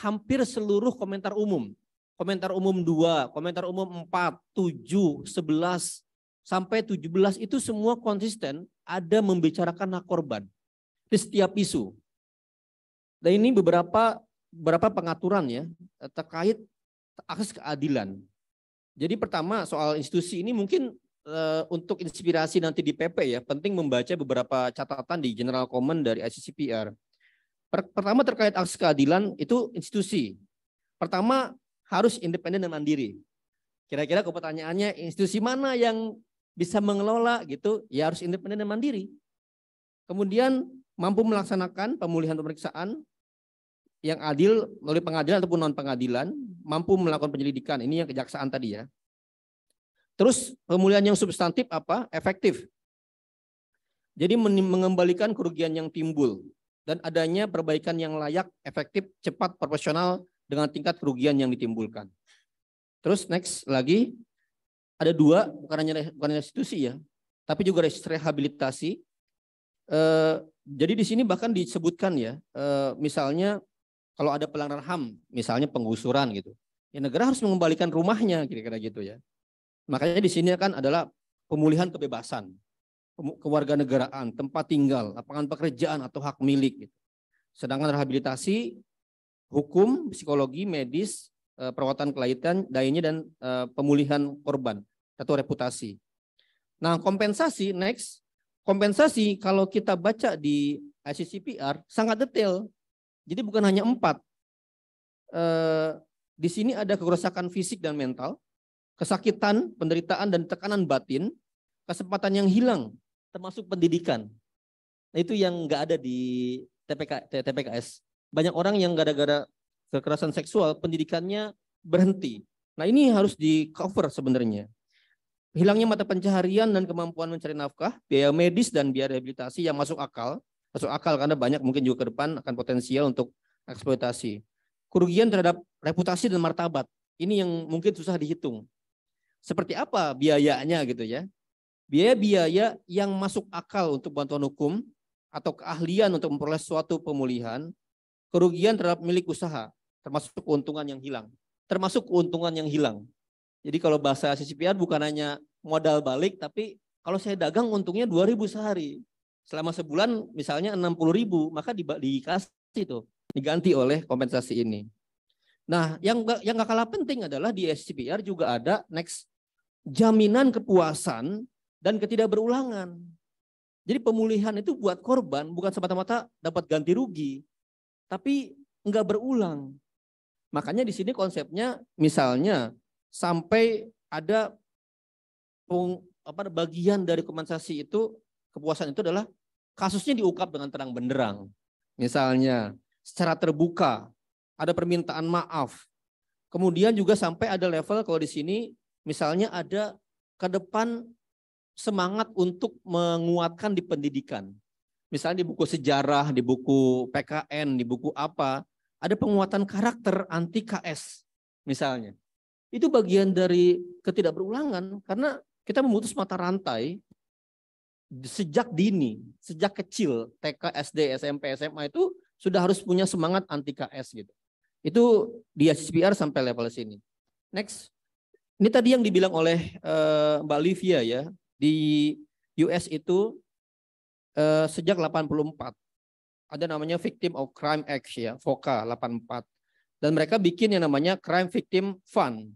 hampir seluruh komentar umum 2, komentar umum 4, 7, 11 sampai 17 itu semua konsisten ada membicarakan hak korban di setiap isu. Dan ini beberapa pengaturan ya terkait akses keadilan. Jadi pertama soal institusi ini mungkin untuk inspirasi nanti di PP ya, penting membaca beberapa catatan di General Common dari ICCPR. Pertama terkait akses keadilan itu institusi. Pertama harus independen dan mandiri. Kira-kira pertanyaannya institusi mana yang bisa mengelola gitu? Ya harus independen dan mandiri. Kemudian mampu melaksanakan pemulihan pemeriksaan yang adil melalui pengadilan ataupun non pengadilan, mampu melakukan penyelidikan. Ini yang kejaksaan tadi ya. Terus pemulihan yang substantif apa? Efektif. Jadi mengembalikan kerugian yang timbul dan adanya perbaikan yang layak, efektif, cepat, proporsional dengan tingkat kerugian yang ditimbulkan. Terus next lagi ada 2, bukan hanya institusi ya, tapi juga rehabilitasi. Jadi di sini bahkan disebutkan ya, misalnya kalau ada pelanggaran HAM, misalnya penggusuran gitu, ya negara harus mengembalikan rumahnya, kira-kira gitu ya. Makanya di sini kan adalah pemulihan kebebasan, kewarganegaraan, tempat tinggal, lapangan pekerjaan atau hak milik. Gitu. Sedangkan rehabilitasi, hukum, psikologi, medis, perawatan kelainan, dayanya dan pemulihan korban atau reputasi. Nah kompensasi next, kompensasi kalau kita baca di ICCPR sangat detail. Jadi bukan hanya 4. Di sini ada kerusakan fisik dan mental, kesakitan, penderitaan dan tekanan batin, kesempatan yang hilang, termasuk pendidikan. Nah, itu yang nggak ada di TPKS. Banyak orang yang gara-gara kekerasan seksual pendidikannya berhenti. Nah ini harus di cover sebenarnya. Hilangnya mata pencaharian dan kemampuan mencari nafkah, biaya medis dan biaya rehabilitasi yang masuk akal karena banyak mungkin juga ke depan akan potensial untuk eksploitasi. Kerugian terhadap reputasi dan martabat, ini yang mungkin susah dihitung. Seperti apa biayanya gitu ya. Biaya-biaya yang masuk akal untuk bantuan hukum atau keahlian untuk memperoleh suatu pemulihan, kerugian terhadap milik usaha, termasuk keuntungan yang hilang. Jadi kalau bahasa ICCPR bukan hanya modal balik, tapi kalau saya dagang untungnya 2.000 sehari. Selama sebulan misalnya 60.000, maka dikasih tuh, diganti oleh kompensasi ini. Nah yang gak kalah penting adalah di ICCPR juga ada next jaminan kepuasan dan ketidakberulangan. Jadi pemulihan itu buat korban bukan semata-mata dapat ganti rugi, tapi enggak berulang. Makanya di sini konsepnya misalnya sampai ada bagian dari kompensasi itu, kepuasan itu adalah kasusnya diungkap dengan terang benderang. Misalnya secara terbuka, ada permintaan maaf. Kemudian juga sampai ada level kalau di sini misalnya ada ke depan semangat untuk menguatkan di pendidikan. Misalnya di buku sejarah, di buku PKN, di buku apa, ada penguatan karakter anti KS misalnya. Itu bagian dari ketidakberulangan karena kita memutus mata rantai sejak dini, sejak kecil, TK, SD, SMP, SMA itu sudah harus punya semangat anti KS gitu. Itu di ICCPR sampai level sini. Next. Ini tadi yang dibilang oleh Mbak Livia ya, di US itu sejak 84 ada namanya Victim of Crime Act ya, VOCA 84. Dan mereka bikin yang namanya Crime Victim Fund.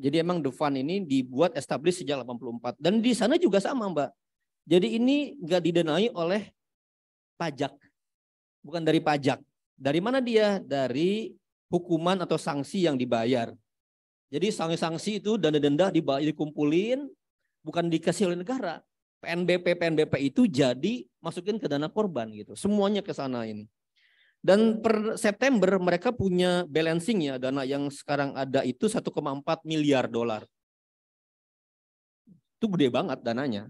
Jadi emang the fund ini dibuat established sejak 84 dan di sana juga sama Mbak. Jadi ini nggak didanai oleh pajak, bukan dari pajak. Dari mana dia? Dari hukuman atau sanksi yang dibayar. Jadi sanksi-sanksi itu denda-denda dikumpulin, bukan dikasih oleh negara. PNBP itu jadi masukin ke dana korban gitu. Semuanya ke sana ini. Dan per September mereka punya balancing ya, dana yang sekarang ada itu 1,4 miliar dolar. Itu gede banget dananya.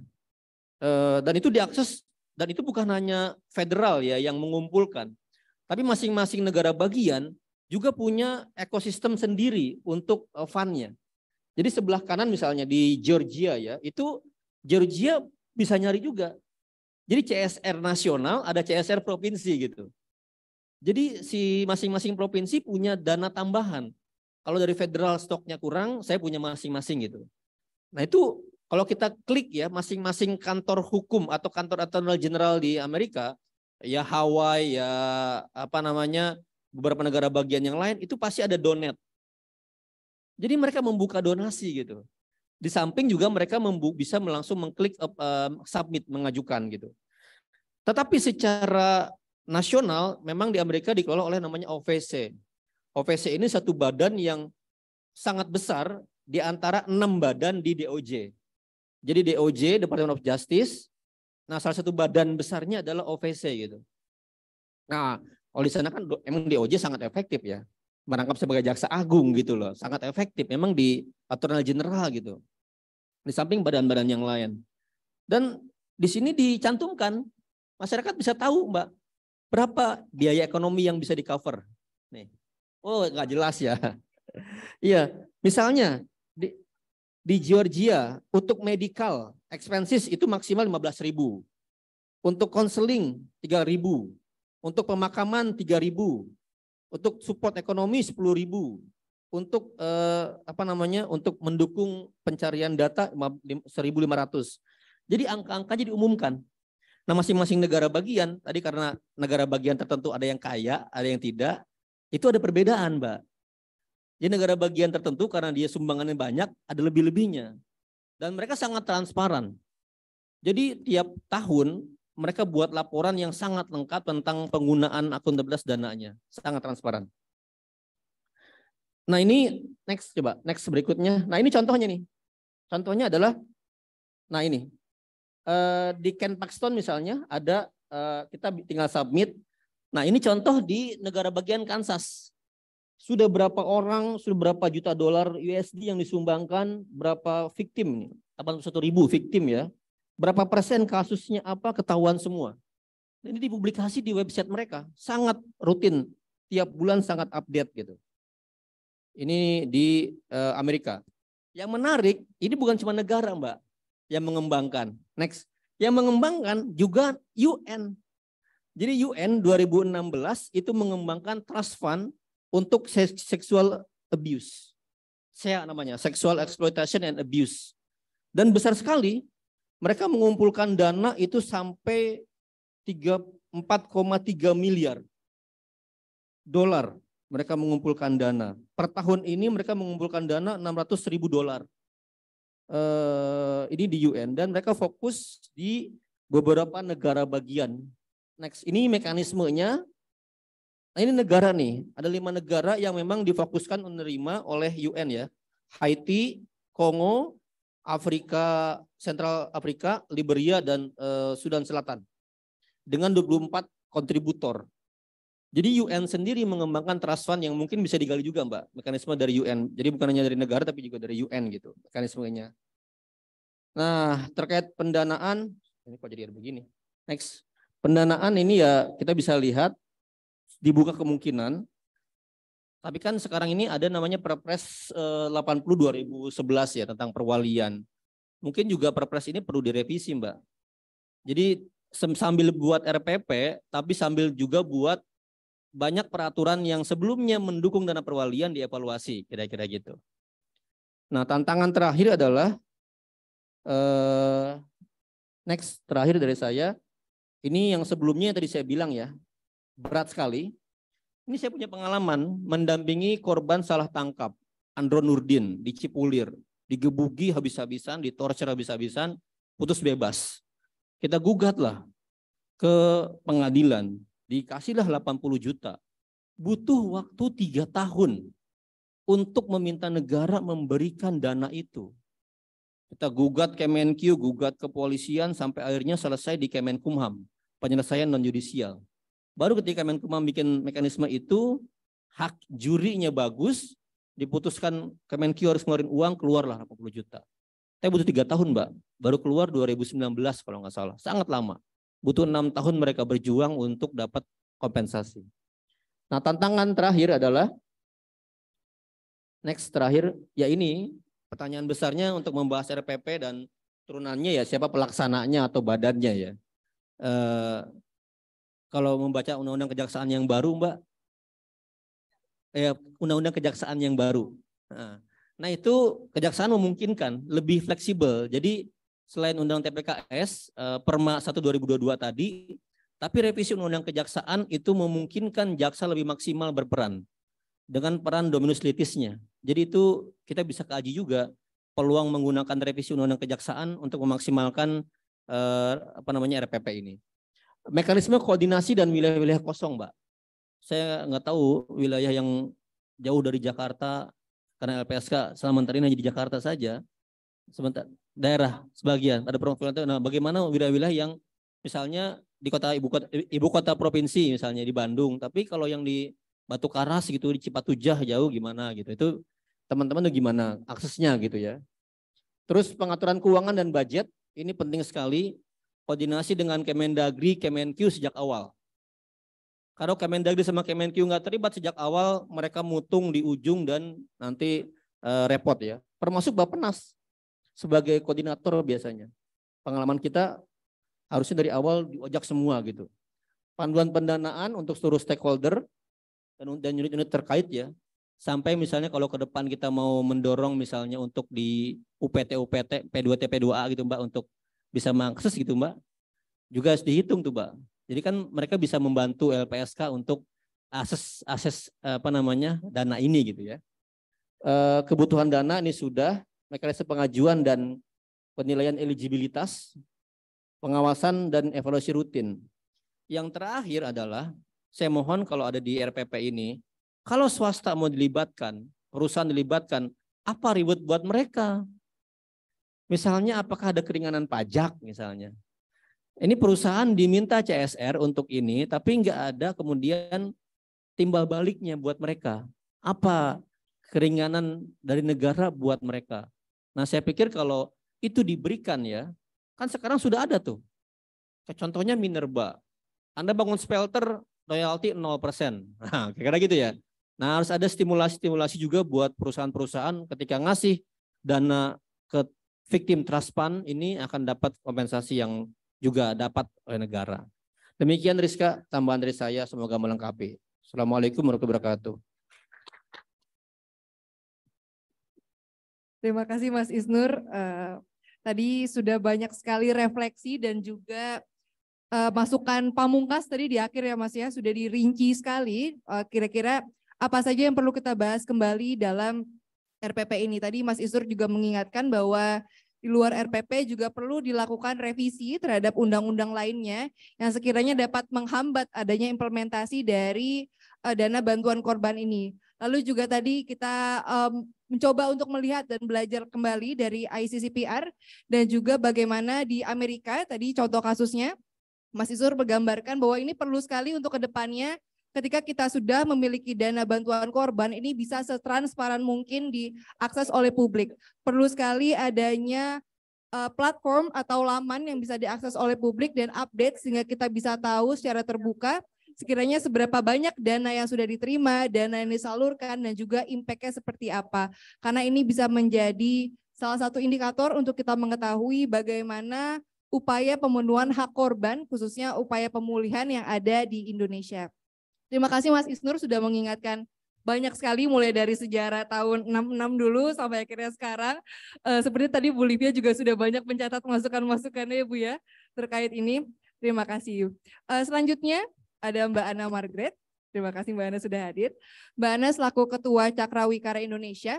Dan itu diakses, dan itu bukan hanya federal ya yang mengumpulkan. Tapi masing-masing negara bagian juga punya ekosistem sendiri untuk fund-nya. Jadi sebelah kanan misalnya di Georgia ya, itu Georgia bisa nyari juga. Jadi CSR nasional, ada CSR provinsi gitu. Jadi si masing-masing provinsi punya dana tambahan. Kalau dari federal stoknya kurang, saya punya masing-masing gitu. Nah itu kalau kita klik ya, masing-masing kantor hukum atau kantor attorney general di Amerika, ya Hawaii, ya apa namanya, beberapa negara bagian yang lain, itu pasti ada donate. Jadi mereka membuka donasi gitu. Di samping juga mereka bisa langsung mengklik submit, mengajukan gitu. Tetapi secara nasional memang di Amerika dikelola oleh namanya OVC. OVC ini satu badan yang sangat besar di antara 6 badan di DOJ. Jadi DOJ, Department of Justice, nah salah satu badan besarnya adalah OVC gitu. Nah, kalau di sana kan emang DOJ sangat efektif ya. Merangkap sebagai jaksa agung gitu loh, sangat efektif memang di Attorney General gitu. Di samping badan-badan yang lain. Dan di sini dicantumkan, masyarakat bisa tahu Mbak, berapa biaya ekonomi yang bisa di cover. Nih. Oh nggak jelas ya. Iya, misalnya di Georgia untuk medical expenses itu maksimal 15.000. Untuk konseling 3.000. Untuk pemakaman 3.000. Untuk support ekonomi 10.000. Untuk untuk mendukung pencarian data 1.500. Jadi angka-angkanya diumumkan. Nah masing-masing negara bagian, tadi karena negara bagian tertentu ada yang kaya, ada yang tidak, itu ada perbedaan Mbak. Jadi negara bagian tertentu karena dia sumbangannya banyak, ada lebih-lebihnya. Dan mereka sangat transparan. Jadi tiap tahun mereka buat laporan yang sangat lengkap tentang penggunaan akuntabilitas dananya. Sangat transparan. Nah ini next berikutnya. Nah ini contohnya nih. Contohnya adalah, nah ini. Di Ken Paxton misalnya ada kita tinggal submit. Nah ini contoh di negara bagian Kansas. Sudah berapa orang, sudah berapa juta dolar USD yang disumbangkan, berapa victim, 81.000 victim ya. Berapa persen kasusnya apa ketahuan semua. Ini dipublikasi di website mereka, sangat rutin, tiap bulan sangat update gitu. Ini di Amerika. Yang menarik, ini bukan cuma negara Mbak yang mengembangkan. Next, yang mengembangkan juga UN. Jadi UN 2016 itu mengembangkan trust fund untuk sexual abuse. SEA namanya, sexual exploitation and abuse. Dan besar sekali, mereka mengumpulkan dana itu sampai 4,3 miliar dolar. Mereka mengumpulkan dana. Per tahun ini mereka mengumpulkan dana 600.000 dolar. Ini di UN dan mereka fokus di beberapa negara bagian. Next, ini mekanismenya. Nah ini negara nih, ada 5 negara yang memang difokuskan menerima oleh UN ya. Haiti, Kongo, Afrika, Central Afrika, Liberia dan Sudan Selatan. Dengan 24 kontributor. Jadi UN sendiri mengembangkan trust fund yang mungkin bisa digali juga Mbak, mekanisme dari UN. Jadi bukan hanya dari negara tapi juga dari UN gitu, mekanismenya. Nah terkait pendanaan, ini kok jadi begini. Next, pendanaan ini ya kita bisa lihat dibuka kemungkinan. Tapi kan sekarang ini ada namanya Perpres 80 2011 ya tentang perwalian. Mungkin juga Perpres ini perlu direvisi Mbak. Jadi sambil buat RPP tapi sambil juga buat banyak peraturan yang sebelumnya mendukung dana perwalian dievaluasi, kira-kira gitu. Nah, tantangan terakhir adalah next terakhir dari saya, ini yang sebelumnya yang tadi saya bilang ya, berat sekali. Ini saya punya pengalaman mendampingi korban salah tangkap, Andro Nurdin di Cipulir, digebuki habis-habisan, ditorture habis-habisan, putus bebas. Kita gugatlah ke pengadilan. Dikasihlah 80 juta. Butuh waktu 3 tahun untuk meminta negara memberikan dana itu. Kita gugat Kemenkyu, gugat kepolisian sampai akhirnya selesai di Kemenkumham, penyelesaian non-yudisial. Baru ketika Menkumham bikin mekanisme itu, hak jurinya bagus, diputuskan Kemenkyu harus ngeluarin uang, keluarlah 80 juta. Tapi butuh 3 tahun Mbak, baru keluar 2019 kalau nggak salah, sangat lama. Butuh 6 tahun mereka berjuang untuk dapat kompensasi. Nah tantangan terakhir adalah, terakhir, ya ini pertanyaan besarnya untuk membahas RPP dan turunannya ya siapa pelaksananya atau badannya ya. Kalau membaca undang-undang kejaksaan yang baru Mbak, undang-undang kejaksaan yang baru. Nah itu kejaksaan memungkinkan lebih fleksibel. Jadi selain undang TPKS Perma 1 2022 tadi, tapi revisi undang-undang kejaksaan itu memungkinkan jaksa lebih maksimal berperan dengan peran dominus litisnya. Jadi itu kita bisa kaji juga peluang menggunakan revisi undang-undang kejaksaan untuk memaksimalkan RPP ini. Mekanisme koordinasi dan wilayah-wilayah kosong, Mbak. Saya nggak tahu wilayah yang jauh dari Jakarta karena LPSK selama ini hanya di Jakarta saja. Sebentar daerah sebagian ada perwakilan. Nah, bagaimana wilayah-wilayah yang misalnya di kota ibu kota provinsi misalnya di Bandung, tapi kalau yang di Batu Karas gitu di Cipatujah jauh gimana gitu. Itu teman-teman tuh gimana aksesnya gitu ya. Terus pengaturan keuangan dan budget ini penting sekali. Koordinasi dengan Kemendagri, Kemenkyu sejak awal. Kalau Kemendagri sama Kemenkyu nggak terlibat sejak awal, mereka mutung di ujung dan nanti repot ya. Termasuk Bappenas sebagai koordinator biasanya. Pengalaman kita harusnya dari awal diojak semua gitu. Panduan pendanaan untuk seluruh stakeholder dan unit-unit terkait ya. Sampai misalnya kalau ke depan kita mau mendorong misalnya untuk di UPT, P2T, P2A gitu Mbak untuk bisa mengakses gitu Mbak, juga harus dihitung tuh Mbak. Jadi kan mereka bisa membantu LPSK untuk akses dana ini gitu ya. Kebutuhan dana ini sudah, mekanisme pengajuan dan penilaian eligibilitas, pengawasan dan evaluasi rutin. Yang terakhir adalah, saya mohon kalau ada di RPP ini, kalau swasta mau dilibatkan, perusahaan dilibatkan, apa ribet buat mereka? Misalnya apakah ada keringanan pajak misalnya. Ini perusahaan diminta CSR untuk ini, tapi nggak ada kemudian timbal baliknya buat mereka. Apa keringanan dari negara buat mereka? Nah saya pikir kalau itu diberikan ya, kan sekarang sudah ada tuh. Contohnya Minerba. Anda bangun smelter, royalti 0%. Nah kira-kira gitu ya. Nah harus ada stimulasi juga buat perusahaan-perusahaan ketika ngasih dana ke Victim Trust Fund ini akan dapat kompensasi yang juga dapat oleh negara. Demikian Rizka, tambahan dari saya semoga melengkapi. Assalamualaikum warahmatullahi wabarakatuh. Terima kasih Mas Isnur. Tadi sudah banyak sekali refleksi dan juga masukan pamungkas tadi di akhir ya Mas ya, sudah dirinci sekali kira-kira apa saja yang perlu kita bahas kembali dalam RPP ini. Tadi Mas Isnur juga mengingatkan bahwa di luar RPP juga perlu dilakukan revisi terhadap undang-undang lainnya yang sekiranya dapat menghambat adanya implementasi dari dana bantuan korban ini. Lalu juga tadi kita mencoba untuk melihat dan belajar kembali dari ICCPR dan juga bagaimana di Amerika tadi contoh kasusnya Mas Isnur menggambarkan bahwa ini perlu sekali untuk kedepannya ketika kita sudah memiliki dana bantuan korban ini bisa setransparan mungkin diakses oleh publik. Perlu sekali adanya platform atau laman yang bisa diakses oleh publik dan update sehingga kita bisa tahu secara terbuka sekiranya seberapa banyak dana yang sudah diterima, dana yang disalurkan dan juga impact-nya seperti apa. Karena ini bisa menjadi salah satu indikator untuk kita mengetahui bagaimana upaya pemenuhan hak korban khususnya upaya pemulihan yang ada di Indonesia. Terima kasih Mas Isnur sudah mengingatkan banyak sekali mulai dari sejarah tahun 66 dulu sampai akhirnya sekarang. Seperti tadi Bu Livia juga sudah banyak mencatat masukan-masukannya ya Bu ya terkait ini. Terima kasih. Selanjutnya ada Mbak Ana Margaret. Terima kasih Mbak Ana sudah hadir. Mbak Ana selaku Ketua Cakrawikara Indonesia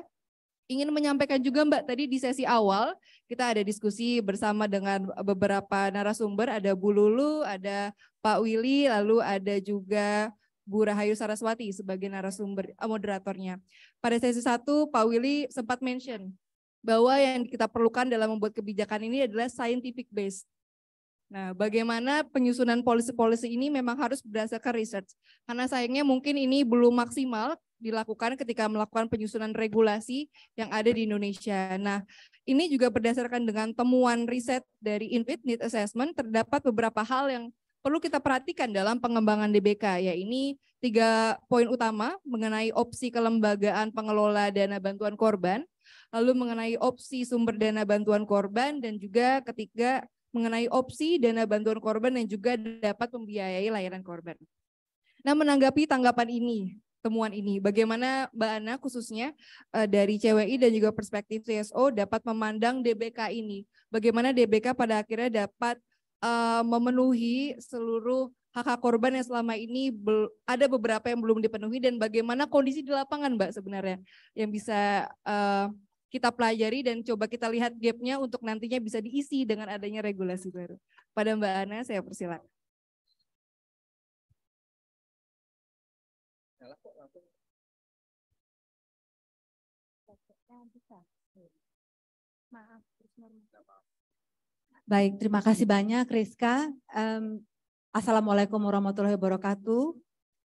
ingin menyampaikan juga Mbak tadi di sesi awal kita ada diskusi bersama dengan beberapa narasumber, ada Bu Lulu, ada Pak Willy, lalu ada juga Bu Rahayu Saraswati sebagai narasumber moderatornya. Pada sesi 1 Pak Willy sempat mention bahwa yang kita perlukan dalam membuat kebijakan ini adalah scientific based. Nah, bagaimana penyusunan polisi-polisi ini memang harus berdasarkan research. Karena sayangnya mungkin ini belum maksimal dilakukan ketika melakukan penyusunan regulasi yang ada di Indonesia. Nah, ini juga berdasarkan dengan temuan riset dari INVIT Need Assessment, terdapat beberapa hal yang perlu kita perhatikan dalam pengembangan DBK, ya ini 3 poin utama mengenai opsi kelembagaan pengelola dana bantuan korban, lalu mengenai opsi sumber dana bantuan korban, dan juga ketiga mengenai opsi dana bantuan korban yang juga dapat membiayai layanan korban. Nah, menanggapi tanggapan ini, temuan ini, bagaimana Mbak Ana khususnya dari CWI dan juga perspektif CSO dapat memandang DBK ini? Bagaimana DBK pada akhirnya dapat memenuhi seluruh hak-hak korban yang selama ini ada beberapa yang belum dipenuhi, dan bagaimana kondisi di lapangan, Mbak, sebenarnya yang bisa kita pelajari dan coba kita lihat gapnya untuk nantinya bisa diisi dengan adanya regulasi baru. Pada Mbak Ana, saya persilakan. Baik, terima kasih banyak Rizka. Assalamualaikum warahmatullahi wabarakatuh.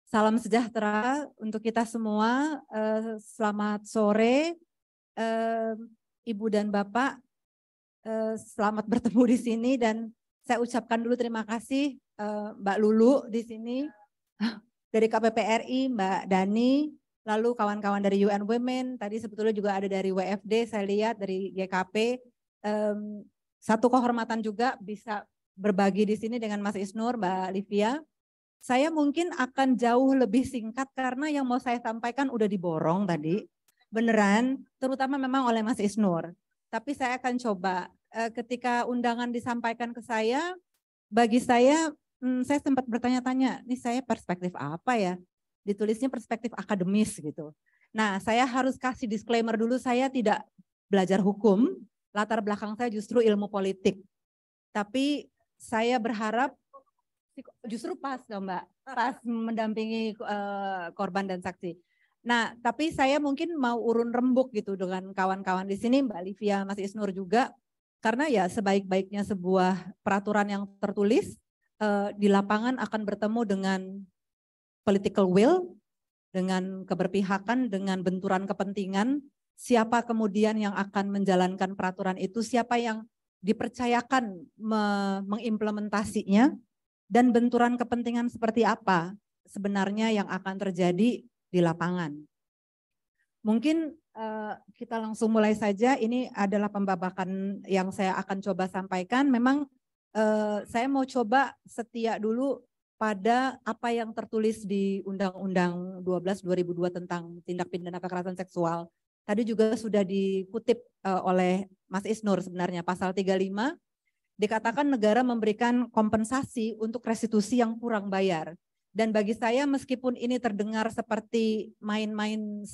Salam sejahtera untuk kita semua. Selamat sore. Ibu dan Bapak, selamat bertemu di sini, dan saya ucapkan dulu terima kasih Mbak Lulu di sini dari KPPRI, Mbak Dani, lalu kawan-kawan dari UN Women, tadi sebetulnya juga ada dari WFD, saya lihat dari GKP. Satu kehormatan juga bisa berbagi di sini dengan Mas Isnur, Mbak Livia. Saya mungkin akan jauh lebih singkat karena yang mau saya sampaikan udah diborong tadi. Beneran, terutama memang oleh Mas Isnur. Tapi saya akan coba, ketika undangan disampaikan ke saya, bagi saya sempat bertanya-tanya, ini saya perspektif apa ya? Ditulisnya perspektif akademis gitu. Nah, saya harus kasih disclaimer dulu, saya tidak belajar hukum, latar belakang saya justru ilmu politik. Tapi saya berharap, justru pas dong Mbak, pas mendampingi korban dan saksi. Nah, tapi saya mungkin mau urun rembuk gitu dengan kawan-kawan di sini, Mbak Livia, Mas Isnur juga, karena ya sebaik-baiknya sebuah peraturan yang tertulis di lapangan akan bertemu dengan political will, dengan keberpihakan, dengan benturan kepentingan, siapa kemudian yang akan menjalankan peraturan itu, siapa yang dipercayakan mengimplementasinya, dan benturan kepentingan seperti apa sebenarnya yang akan terjadi di lapangan. Mungkin kita langsung mulai saja. Ini adalah pembabakan yang saya akan coba sampaikan. Memang saya mau coba setia dulu pada apa yang tertulis di Undang-Undang 12 2002 tentang tindak pidana kekerasan seksual. Tadi juga sudah dikutip oleh Mas Isnur, sebenarnya pasal 35 dikatakan negara memberikan kompensasi untuk restitusi yang kurang bayar. Dan bagi saya meskipun ini terdengar seperti main-main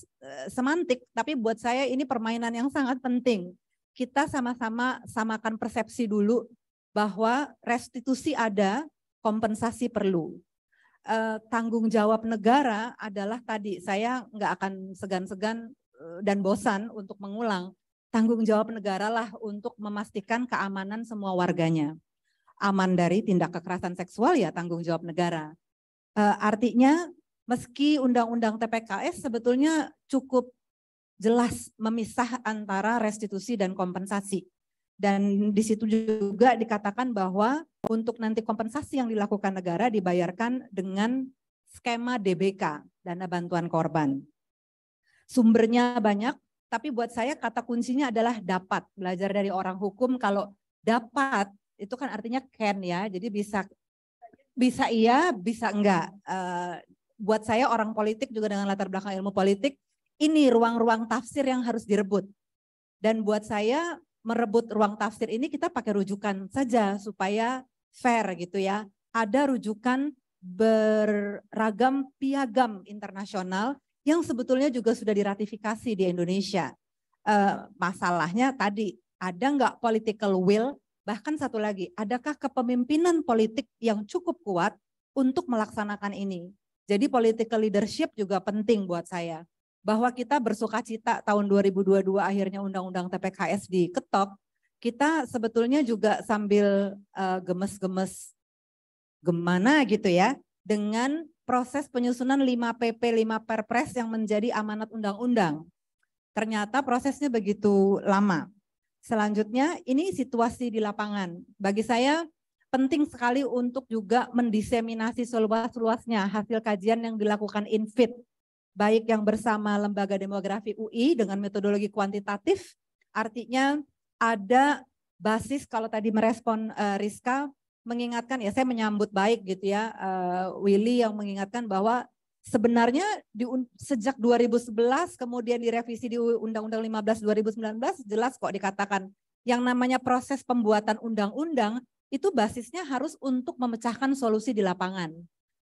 semantik, tapi buat saya ini permainan yang sangat penting. Kita sama-sama samakan persepsi dulu bahwa restitusi ada, kompensasi perlu. Tanggung jawab negara adalah tadi, saya nggak akan segan-segan dan bosan untuk mengulang. Tanggung jawab negara lah untuk memastikan keamanan semua warganya. Aman dari tindak kekerasan seksual ya tanggung jawab negara. Artinya meski Undang-Undang TPKS sebetulnya cukup jelas memisah antara restitusi dan kompensasi. Dan di situ juga dikatakan bahwa untuk nanti kompensasi yang dilakukan negara dibayarkan dengan skema DBK, dana bantuan korban. Sumbernya banyak, tapi buat saya kata kuncinya adalah dapat. Belajar dari orang hukum, kalau dapat itu kan artinya can ya, jadi bisa iya, bisa enggak. Buat saya orang politik juga dengan latar belakang ilmu politik, ini ruang-ruang tafsir yang harus direbut. Dan buat saya merebut ruang tafsir ini kita pakai rujukan saja supaya fair gitu ya. Ada rujukan beragam piagam internasional yang sebetulnya juga sudah diratifikasi di Indonesia. Masalahnya tadi, ada enggak political will? Bahkan satu lagi, adakah kepemimpinan politik yang cukup kuat untuk melaksanakan ini? Jadi political leadership juga penting buat saya. Bahwa kita bersuka cita tahun 2022 akhirnya Undang-Undang TPKS diketok, kita sebetulnya juga sambil gemes-gemes gimana gitu ya dengan proses penyusunan 5 PP 5 Perpres yang menjadi amanat undang-undang. Ternyata prosesnya begitu lama. Selanjutnya ini situasi di lapangan. Bagi saya penting sekali untuk juga mendiseminasi seluas-luasnya hasil kajian yang dilakukan INFIT, baik yang bersama Lembaga Demografi UI dengan metodologi kuantitatif, artinya ada basis kalau tadi merespon Rizka, mengingatkan ya saya menyambut baik gitu ya Willy yang mengingatkan bahwa sebenarnya sejak 2011 kemudian direvisi di Undang-Undang 15 2019 jelas kok dikatakan yang namanya proses pembuatan undang-undang itu basisnya harus untuk memecahkan solusi di lapangan.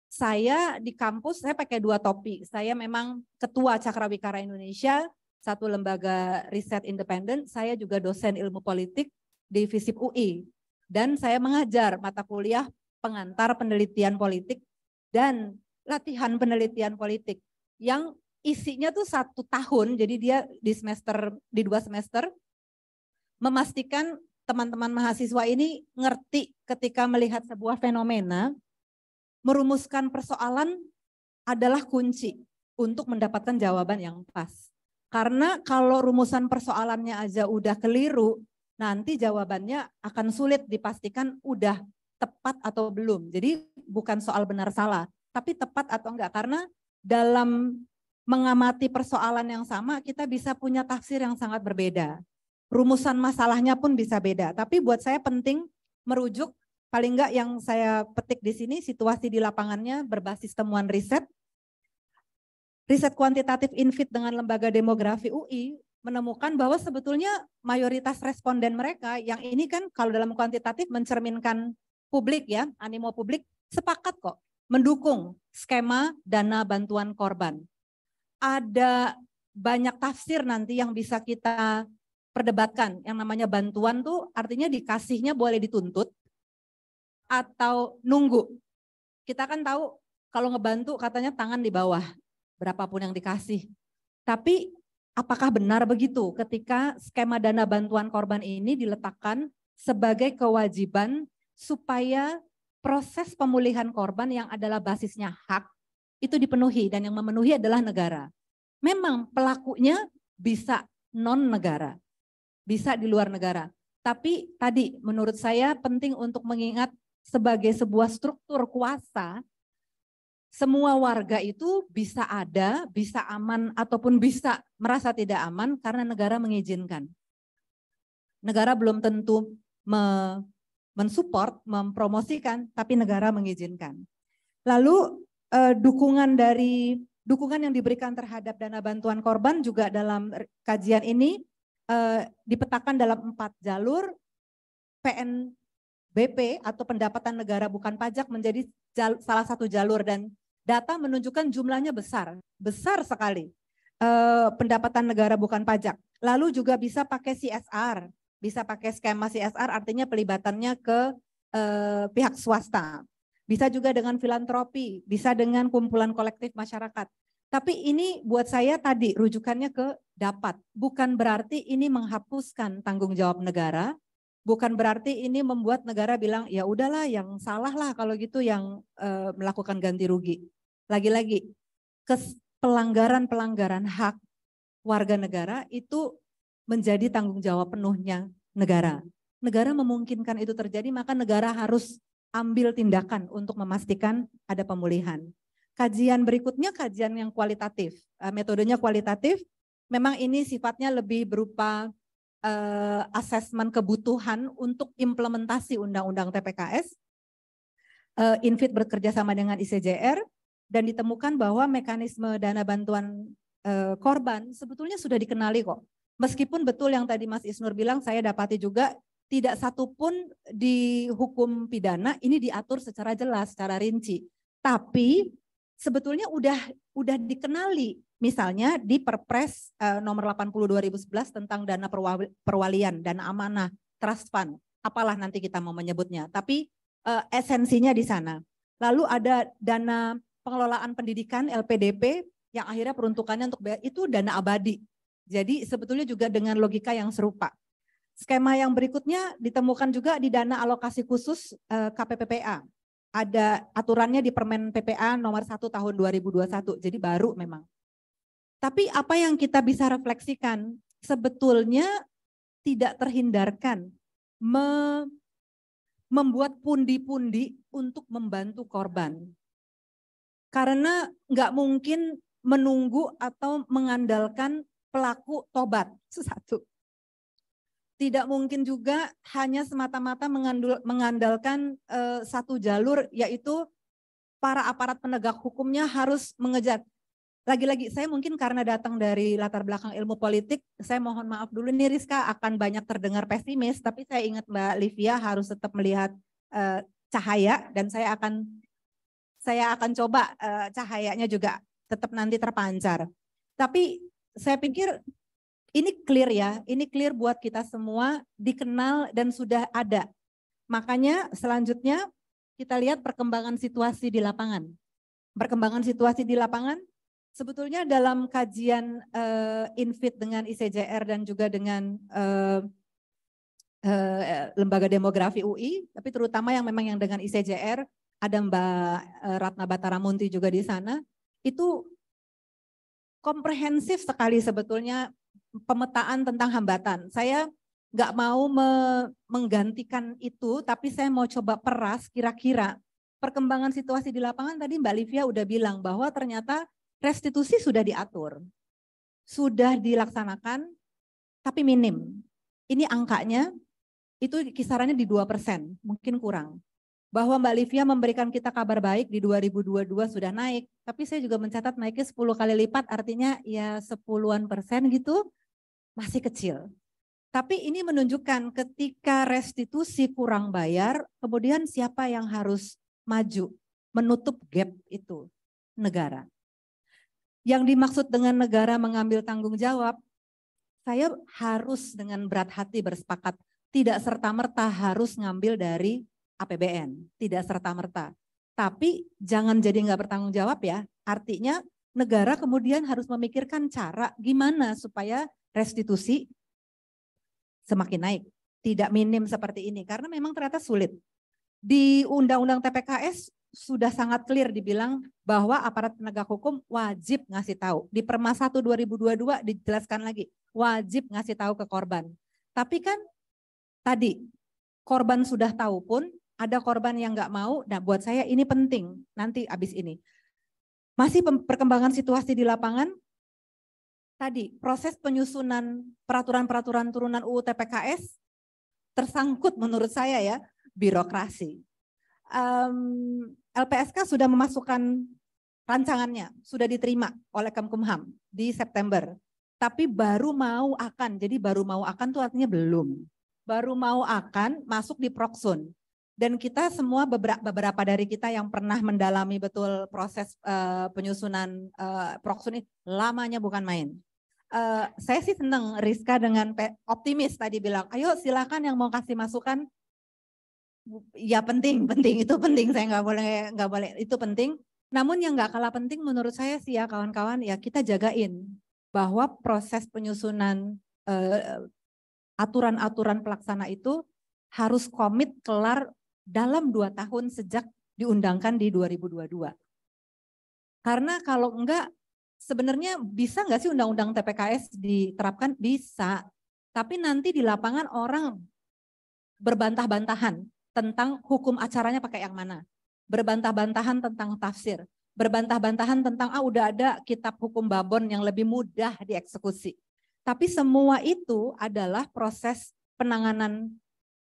Saya di kampus saya pakai 2 topi. Saya memang ketua Cakrawikara Indonesia, satu lembaga riset independen, saya juga dosen ilmu politik di FISIP UI. Dan saya mengajar mata kuliah pengantar penelitian politik dan latihan penelitian politik yang isinya tuh 1 tahun, jadi dia di 2 semester memastikan teman-teman mahasiswa ini ngerti ketika melihat sebuah fenomena, merumuskan persoalan adalah kunci untuk mendapatkan jawaban yang pas. Karena kalau rumusan persoalannya aja udah keliru, nanti jawabannya akan sulit dipastikan udah tepat atau belum. Jadi bukan soal benar salah, tapi tepat atau enggak. Karena dalam mengamati persoalan yang sama, kita bisa punya tafsir yang sangat berbeda. Rumusan masalahnya pun bisa beda. Tapi buat saya penting merujuk, paling enggak yang saya petik di sini, situasi di lapangannya berbasis temuan riset. Riset kuantitatif INFIT dengan Lembaga Demografi UI, menemukan bahwa sebetulnya mayoritas responden mereka yang ini kan kalau dalam kuantitatif mencerminkan publik ya, animo publik sepakat kok mendukung skema dana bantuan korban. Ada banyak tafsir nanti yang bisa kita perdebatkan. Yang namanya bantuan tuh artinya dikasihnya boleh dituntut atau nunggu. Kita kan tahu kalau ngebantu katanya tangan di bawah, berapapun yang dikasih. Tapi apakah benar begitu ketika skema dana bantuan korban ini diletakkan sebagai kewajiban supaya proses pemulihan korban yang adalah basisnya hak itu dipenuhi dan yang memenuhi adalah negara. Memang pelakunya bisa non negara, bisa di luar negara. Tapi tadi menurut saya penting untuk mengingat sebagai sebuah struktur kuasa, semua warga itu bisa ada, bisa aman ataupun bisa merasa tidak aman karena negara mengizinkan. Negara belum tentu mensupport, mempromosikan, tapi negara mengizinkan. Lalu dukungan yang diberikan terhadap dana bantuan korban juga dalam kajian ini dipetakan dalam 4 jalur. PNBP atau pendapatan negara bukan pajak menjadi salah satu jalur dan data menunjukkan jumlahnya besar sekali pendapatan negara bukan pajak. Lalu juga bisa pakai CSR, bisa pakai skema CSR artinya pelibatannya ke pihak swasta. Bisa juga dengan filantropi, bisa dengan kumpulan kolektif masyarakat. Tapi ini buat saya tadi rujukannya ke dapat. Bukan berarti ini menghapuskan tanggung jawab negara, bukan berarti ini membuat negara bilang ya udahlah yang salah lah kalau gitu yang melakukan ganti rugi. Lagi-lagi pelanggaran-pelanggaran hak warga negara itu menjadi tanggung jawab penuhnya negara. Negara memungkinkan itu terjadi maka negara harus ambil tindakan untuk memastikan ada pemulihan. Kajian berikutnya kajian yang kualitatif. Metodenya kualitatif, memang ini sifatnya lebih berupa asesmen kebutuhan untuk implementasi Undang-Undang TPKS. INFIT bekerja sama dengan ICJR dan ditemukan bahwa mekanisme dana bantuan korban sebetulnya sudah dikenali kok. Meskipun betul yang tadi Mas Isnur bilang, saya dapati juga tidak satupun di hukum pidana ini diatur secara jelas, secara rinci. Tapi sebetulnya udah dikenali. Misalnya di Perpres nomor 80 2011 tentang dana perwalian, dana amanah, trust fund, apalah nanti kita mau menyebutnya. Tapi esensinya di sana. Lalu ada dana pengelolaan pendidikan LPDP yang akhirnya peruntukannya untuk itu dana abadi. Jadi sebetulnya juga dengan logika yang serupa. Skema yang berikutnya ditemukan juga di dana alokasi khusus KPPPA. Ada aturannya di Permen PPA nomor 1 tahun 2021, jadi baru memang. Tapi apa yang kita bisa refleksikan, sebetulnya tidak terhindarkan membuat pundi-pundi untuk membantu korban. Karena nggak mungkin menunggu atau mengandalkan pelaku tobat, satu. Tidak mungkin juga hanya semata-mata mengandalkan satu jalur, yaitu para aparat penegak hukumnya harus mengejar. Lagi-lagi saya mungkin karena datang dari latar belakang ilmu politik, saya mohon maaf dulu nih Rizka akan banyak terdengar pesimis, tapi saya ingat Mbak Livia harus tetap melihat cahaya, dan saya akan coba cahayanya juga tetap nanti terpancar. Tapi saya pikir ini clear ya, ini clear buat kita semua, dikenal dan sudah ada. Makanya selanjutnya kita lihat perkembangan situasi di lapangan. Perkembangan situasi di lapangan sebetulnya dalam kajian INFIT dengan ICJR dan juga dengan Lembaga Demografi UI, tapi terutama yang memang yang dengan ICJR, ada Mbak Ratna Bataramunti juga di sana, itu komprehensif sekali sebetulnya pemetaan tentang hambatan. Saya nggak mau menggantikan itu, tapi saya mau coba peras kira-kira perkembangan situasi di lapangan. Tadi Mbak Livia udah bilang bahwa ternyata restitusi sudah diatur, sudah dilaksanakan, tapi minim. Ini angkanya itu kisarannya di 2%, mungkin kurang. Bahwa Mbak Livia memberikan kita kabar baik di 2022 sudah naik, tapi saya juga mencatat naiknya 10 kali lipat, artinya ya 10-an% gitu, masih kecil. Tapi ini menunjukkan ketika restitusi kurang bayar, kemudian siapa yang harus maju menutup gap itu? Negara. Yang dimaksud dengan negara mengambil tanggung jawab, saya harus dengan berat hati bersepakat, tidak serta-merta harus ngambil dari APBN, tidak serta-merta. Tapi jangan jadi nggak bertanggung jawab ya, artinya negara kemudian harus memikirkan cara gimana supaya restitusi semakin naik, tidak minim seperti ini, karena memang ternyata sulit. Di Undang-Undang TPKS sudah sangat clear dibilang bahwa aparat penegak hukum wajib ngasih tahu. Di Perma 1 2022 dijelaskan lagi, wajib ngasih tahu ke korban. Tapi kan tadi korban sudah tahu pun ada korban yang nggak mau. Nah, buat saya ini penting nanti abis ini. Masih perkembangan situasi di lapangan. Tadi proses penyusunan peraturan-peraturan turunan UU TPKS tersangkut menurut saya ya birokrasi. LPSK sudah memasukkan rancangannya, sudah diterima oleh Kemkumham di September. Tapi baru mau akan, jadi baru mau akan itu artinya belum. Baru mau akan masuk di Proksun. Dan kita semua beberapa dari kita yang pernah mendalami betul proses penyusunan Proksun ini lamanya bukan main. Saya sih senang Rizka dengan optimis tadi bilang, ayo silakan yang mau kasih masukan. Ya penting itu penting, saya nggak boleh itu penting. Namun yang nggak kalah penting menurut saya sih ya kawan-kawan, ya kita jagain bahwa proses penyusunan aturan-aturan pelaksana itu harus komit kelar dalam 2 tahun sejak diundangkan di 2022. Karena kalau enggak, sebenarnya bisa nggak sih undang-undang TPKS diterapkan? Bisa. Tapi nanti di lapangan orang berbantah-bantahan tentang hukum acaranya pakai yang mana. Berbantah-bantahan tentang tafsir. Berbantah-bantahan tentang udah ada kitab hukum Babon yang lebih mudah dieksekusi. Tapi semua itu adalah proses penanganan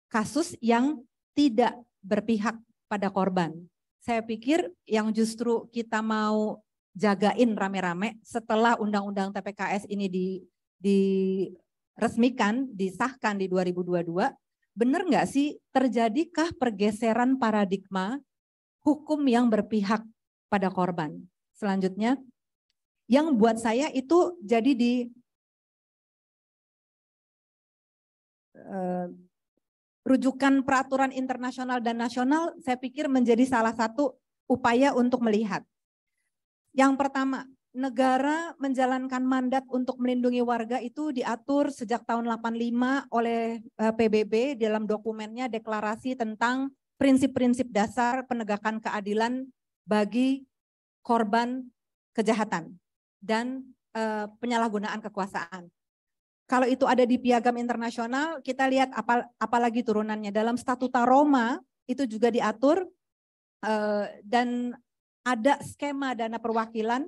kasus yang tidak berpihak pada korban. Saya pikir yang justru kita mau jagain rame-rame setelah undang-undang TPKS ini diresmikan, disahkan di 2022, benar nggak sih terjadikah pergeseran paradigma hukum yang berpihak pada korban? Selanjutnya, yang buat saya itu jadi di rujukan peraturan internasional dan nasional, saya pikir menjadi salah satu upaya untuk melihat. Yang pertama, negara menjalankan mandat untuk melindungi warga itu diatur sejak tahun 85 oleh PBB dalam dokumennya deklarasi tentang prinsip-prinsip dasar penegakan keadilan bagi korban kejahatan dan penyalahgunaan kekuasaan. Kalau itu ada di piagam internasional, kita lihat apalagi turunannya. Dalam Statuta Roma itu juga diatur dan ada skema dana perwakilan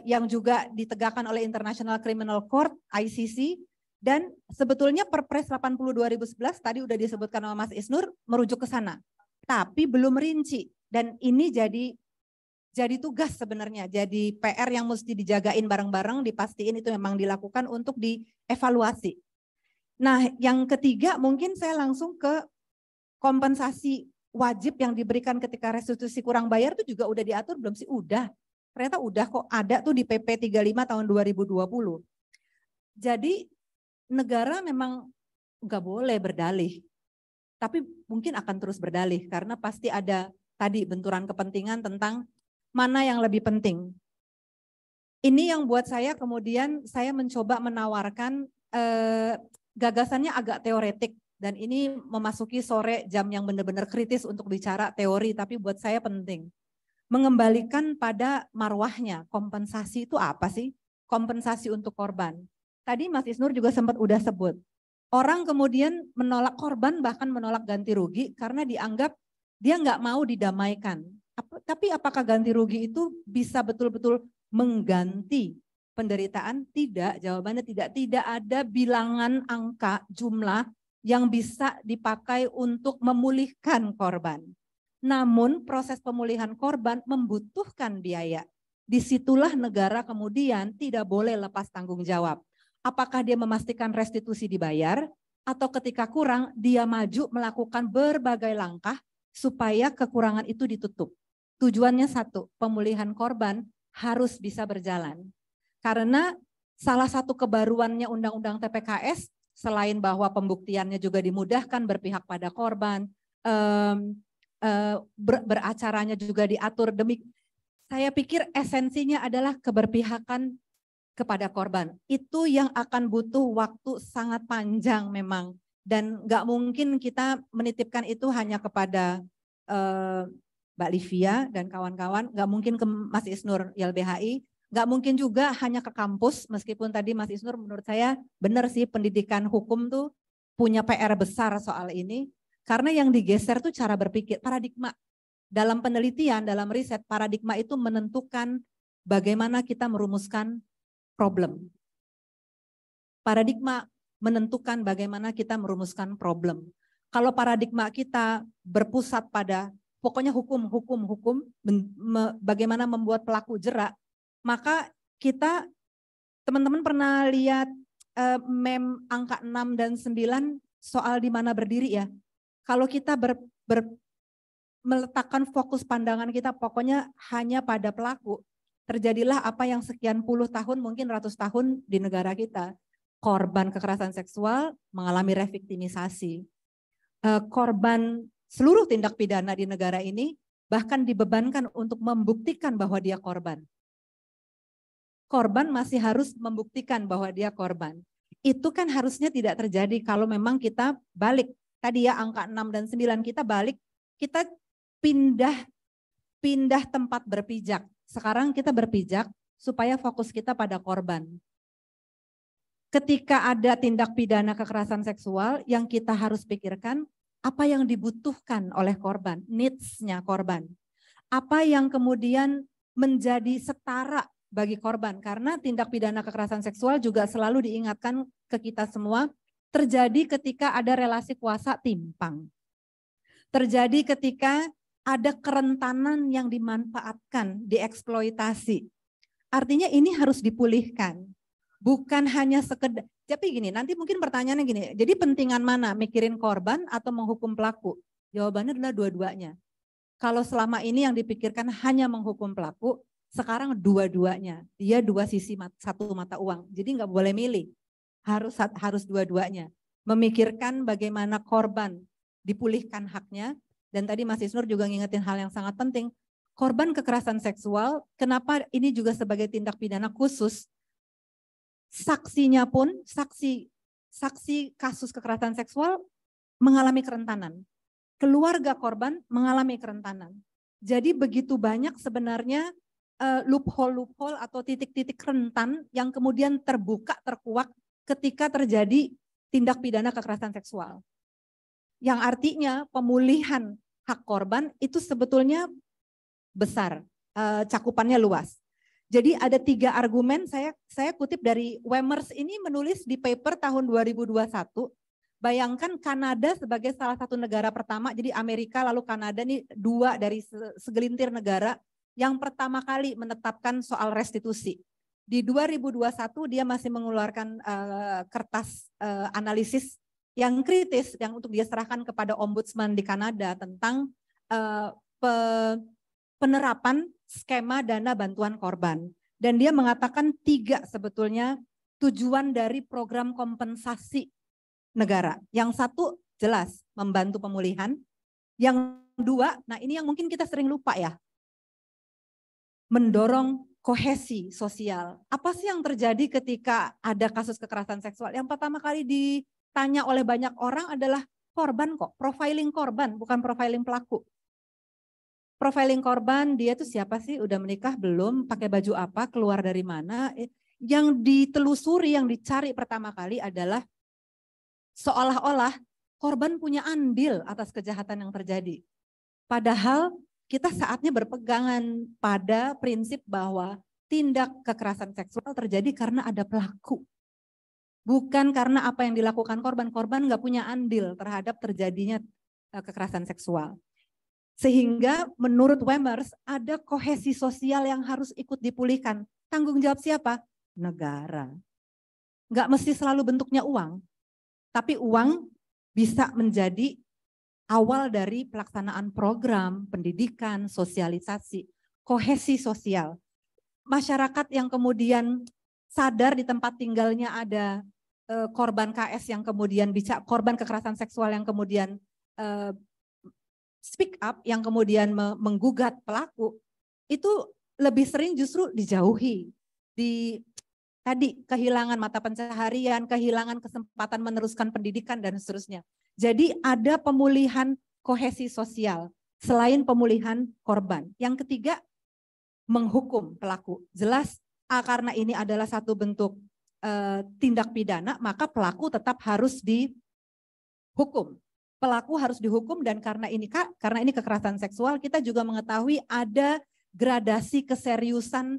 yang juga ditegakkan oleh International Criminal Court (ICC). Dan sebetulnya Perpres 80 2011 tadi udah disebutkan sama Mas Isnur merujuk ke sana. Tapi belum rinci dan ini jadi tugas sebenarnya, jadi PR yang mesti dijagain bareng-bareng, dipastiin itu memang dilakukan untuk dievaluasi. Nah, yang ketiga mungkin saya langsung ke kompensasi wajib yang diberikan ketika restitusi kurang bayar itu juga udah diatur belum sih? Udah. Ternyata udah kok, ada tuh di PP 35 tahun 2020. Jadi negara memang nggak boleh berdalih, tapi mungkin akan terus berdalih karena pasti ada tadi benturan kepentingan tentang mana yang lebih penting. Ini yang buat saya kemudian saya mencoba menawarkan gagasannya agak teoretik dan ini memasuki sore jam yang benar-benar kritis untuk bicara teori, tapi buat saya penting. Mengembalikan pada marwahnya, kompensasi itu apa sih? Kompensasi untuk korban. Tadi Mas Isnur juga sempat udah sebut. Orang kemudian menolak korban bahkan menolak ganti rugi karena dianggap dia nggak mau didamaikan. Tapi apakah ganti rugi itu bisa betul-betul mengganti penderitaan? Tidak, jawabannya tidak. Tidak ada bilangan angka jumlah yang bisa dipakai untuk memulihkan korban. Namun proses pemulihan korban membutuhkan biaya. Disitulah negara kemudian tidak boleh lepas tanggung jawab. Apakah dia memastikan restitusi dibayar atau ketika kurang dia maju melakukan berbagai langkah supaya kekurangan itu ditutup. Tujuannya satu, pemulihan korban harus bisa berjalan. Karena salah satu kebaruannya Undang-Undang TPKS, selain bahwa pembuktiannya juga dimudahkan berpihak pada korban, beracaranya juga diatur saya pikir esensinya adalah keberpihakan kepada korban. Itu yang akan butuh waktu sangat panjang memang. Dan nggak mungkin kita menitipkan itu hanya kepada Mbak Livia dan kawan-kawan, nggak mungkin ke Mas Isnur YLBHI, nggak mungkin juga hanya ke kampus, meskipun tadi Mas Isnur menurut saya benar sih pendidikan hukum tuh punya PR besar soal ini, karena yang digeser tuh cara berpikir, paradigma. Dalam penelitian, dalam riset, paradigma itu menentukan bagaimana kita merumuskan problem. Paradigma menentukan bagaimana kita merumuskan problem. Kalau paradigma kita berpusat pada pokoknya hukum, bagaimana membuat pelaku jerak, maka kita, teman-teman pernah lihat meme angka 6 dan 9 soal di mana berdiri ya. Kalau kita meletakkan fokus pandangan kita pokoknya hanya pada pelaku, terjadilah apa yang sekian puluh tahun, mungkin ratus tahun di negara kita. Korban kekerasan seksual mengalami reviktimisasi. Korban seluruh tindak pidana di negara ini bahkan dibebankan untuk membuktikan bahwa dia korban. Korban masih harus membuktikan bahwa dia korban. Itu kan harusnya tidak terjadi kalau memang kita balik. Tadi ya angka 6 dan 9 kita balik, kita pindah tempat berpijak. Sekarang kita berpijak supaya fokus kita pada korban. Ketika ada tindak pidana kekerasan seksual yang kita harus pikirkan, apa yang dibutuhkan oleh korban, needs-nya korban. Apa yang kemudian menjadi setara bagi korban. Karena tindak pidana kekerasan seksual juga selalu diingatkan ke kita semua, terjadi ketika ada relasi kuasa timpang. Terjadi ketika ada kerentanan yang dimanfaatkan, dieksploitasi. Artinya ini harus dipulihkan. Bukan hanya sekedar, tapi gini, nanti mungkin pertanyaannya gini, jadi pentingan mana, mikirin korban atau menghukum pelaku? Jawabannya adalah dua-duanya. Kalau selama ini yang dipikirkan hanya menghukum pelaku, sekarang dua-duanya. Dia dua sisi satu mata uang, jadi nggak boleh milih. Harus dua-duanya. Memikirkan bagaimana korban dipulihkan haknya, dan tadi Mas Isnur juga ngingetin hal yang sangat penting, korban kekerasan seksual, kenapa ini juga sebagai tindak pidana khusus, saksinya pun, saksi kasus kekerasan seksual mengalami kerentanan. Keluarga korban mengalami kerentanan. Jadi begitu banyak sebenarnya loophole atau titik-titik rentan yang kemudian terbuka, terkuak ketika terjadi tindak pidana kekerasan seksual. Yang artinya pemulihan hak korban itu sebetulnya besar, cakupannya luas. Jadi ada 3 argumen, saya kutip dari Wemmers ini menulis di paper tahun 2021. Bayangkan Kanada sebagai salah satu negara pertama, jadi Amerika lalu Kanada ini 2 dari segelintir negara yang pertama kali menetapkan soal restitusi. Di 2021 dia masih mengeluarkan kertas analisis yang kritis yang untuk dia serahkan kepada ombudsman di Kanada tentang penerapan skema dana bantuan korban. Dan dia mengatakan 3 sebetulnya tujuan dari program kompensasi negara. Yang 1 jelas membantu pemulihan. Yang 2, nah ini yang mungkin kita sering lupa ya, mendorong kohesi sosial. Apa sih yang terjadi ketika ada kasus kekerasan seksual? Yang pertama kali ditanya oleh banyak orang adalah korban kok, profiling korban, bukan profiling pelaku. Profiling korban, dia tuh siapa sih, udah menikah belum, pakai baju apa, keluar dari mana. Yang ditelusuri, yang dicari pertama kali adalah seolah-olah korban punya andil atas kejahatan yang terjadi. Padahal kita saatnya berpegangan pada prinsip bahwa tindak kekerasan seksual terjadi karena ada pelaku. Bukan karena apa yang dilakukan korban. Korban nggak punya andil terhadap terjadinya kekerasan seksual. Sehingga menurut Wemmers ada kohesi sosial yang harus ikut dipulihkan. Tanggung jawab siapa? Negara. Nggak mesti selalu bentuknya uang. Tapi uang bisa menjadi awal dari pelaksanaan program, pendidikan, sosialisasi, kohesi sosial. Masyarakat yang kemudian sadar di tempat tinggalnya ada korban KS yang kemudian bisa, korban kekerasan seksual yang kemudian speak up, yang kemudian menggugat pelaku, itu lebih sering justru dijauhi. Tadi kehilangan mata pencaharian, kehilangan kesempatan meneruskan pendidikan dan seterusnya. Jadi ada pemulihan kohesi sosial selain pemulihan korban. Yang ketiga, menghukum pelaku. Jelas karena ini adalah satu bentuk tindak pidana, maka pelaku tetap harus dihukum. Pelaku harus dihukum dan karena ini kekerasan seksual, kita juga mengetahui ada gradasi keseriusan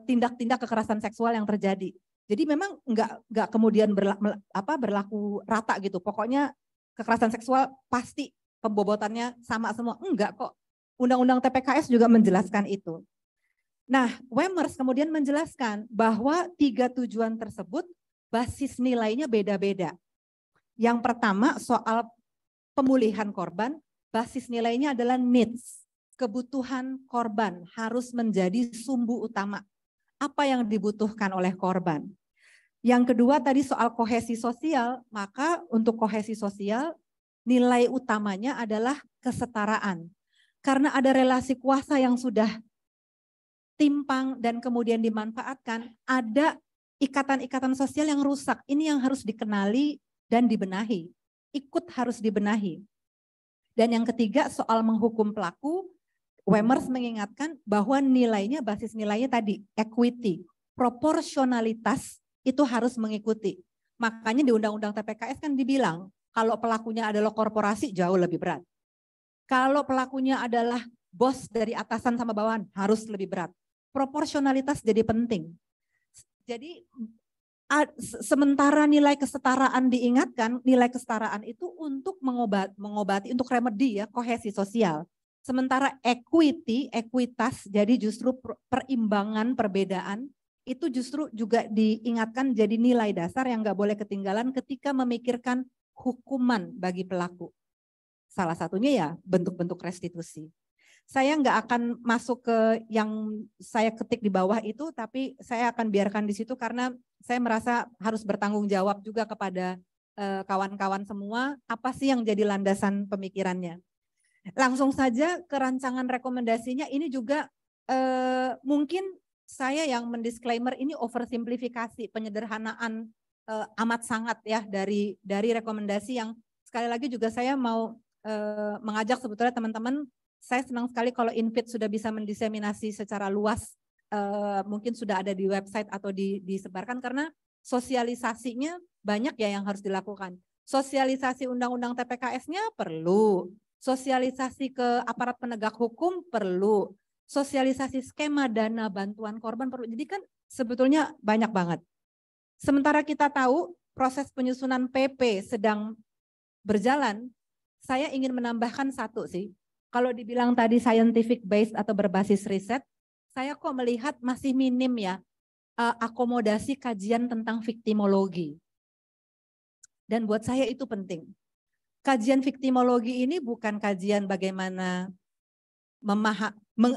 tindak-tindak kekerasan seksual yang terjadi. Jadi memang nggak kemudian berlaku rata gitu. Pokoknya kekerasan seksual pasti pembobotannya sama semua. Enggak kok. Undang-undang TPKS juga menjelaskan itu. Nah, Wemmers kemudian menjelaskan bahwa 3 tujuan tersebut basis nilainya beda-beda. Yang pertama soal pemulihan korban, basis nilainya adalah needs. Kebutuhan korban harus menjadi sumbu utama. Apa yang dibutuhkan oleh korban. Yang kedua tadi soal kohesi sosial, maka untuk kohesi sosial nilai utamanya adalah kesetaraan. Karena ada relasi kuasa yang sudah timpang dan kemudian dimanfaatkan, ada ikatan-ikatan sosial yang rusak. Ini yang harus dikenali dan dibenahi. Ikut harus dibenahi. Dan yang ketiga soal menghukum pelaku, Wemmers mengingatkan bahwa nilainya, basis nilainya tadi, equity, proporsionalitas itu harus mengikuti. Makanya di Undang-Undang TPKS kan dibilang, kalau pelakunya adalah korporasi jauh lebih berat. Kalau pelakunya adalah bos dari atasan sama bawahan harus lebih berat. Proporsionalitas jadi penting. Jadi sementara nilai kesetaraan diingatkan, nilai kesetaraan itu untuk mengobati, untuk remedi ya, kohesi sosial. Sementara equity, ekuitas, jadi justru perimbangan perbedaan, itu justru juga diingatkan jadi nilai dasar yang nggak boleh ketinggalan ketika memikirkan hukuman bagi pelaku. Salah satunya ya bentuk-bentuk restitusi. Saya nggak akan masuk ke yang saya ketik di bawah itu, tapi saya akan biarkan di situ karena saya merasa harus bertanggung jawab juga kepada kawan-kawan semua, apa sih yang jadi landasan pemikirannya. Langsung saja ke rancangan rekomendasinya. Ini juga mungkin saya yang mendisklaimer ini oversimplifikasi, penyederhanaan amat sangat ya dari rekomendasi yang sekali lagi juga saya mau mengajak sebetulnya teman-teman, saya senang sekali kalau INVIT sudah bisa mendiseminasi secara luas, mungkin sudah ada di website atau disebarkan karena sosialisasinya banyak ya yang harus dilakukan. Sosialisasi undang-undang TPKS-nya perlu, sosialisasi ke aparat penegak hukum perlu, sosialisasi skema dana bantuan korban perlu. Jadi kan sebetulnya banyak banget. Sementara kita tahu proses penyusunan PP sedang berjalan, saya ingin menambahkan satu sih. Kalau dibilang tadi scientific based atau berbasis riset, saya kok melihat masih minim ya akomodasi kajian tentang viktimologi. Dan buat saya itu penting. Kajian viktimologi ini bukan kajian bagaimana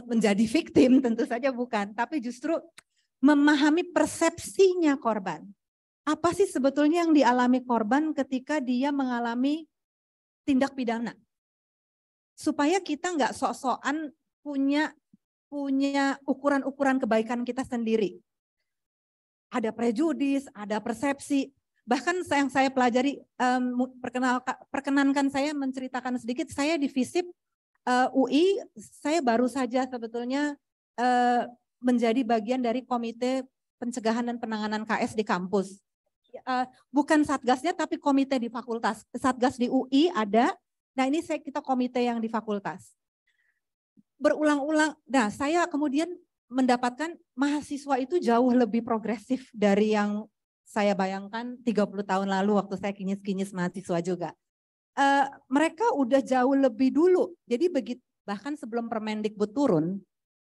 menjadi victim, tentu saja bukan, tapi justru memahami persepsinya korban. Apa sih sebetulnya yang dialami korban ketika dia mengalami tindak pidana? Supaya kita nggak sok-sokan punya ukuran-ukuran kebaikan kita sendiri. Ada prejudis, ada persepsi. Bahkan yang saya pelajari, perkenankan saya menceritakan sedikit, saya di FISIP UI, saya baru saja sebetulnya menjadi bagian dari komite pencegahan dan penanganan KS di kampus. Bukan satgasnya tapi komite di fakultas. Satgas di UI ada, nah ini kita komite yang di fakultas. Berulang-ulang, nah saya kemudian mendapatkan mahasiswa itu jauh lebih progresif dari yang saya bayangkan 30 tahun lalu waktu saya kinyis-kinyis mahasiswa juga. Mereka udah jauh lebih dulu, jadi bahkan sebelum Permendikbud turun,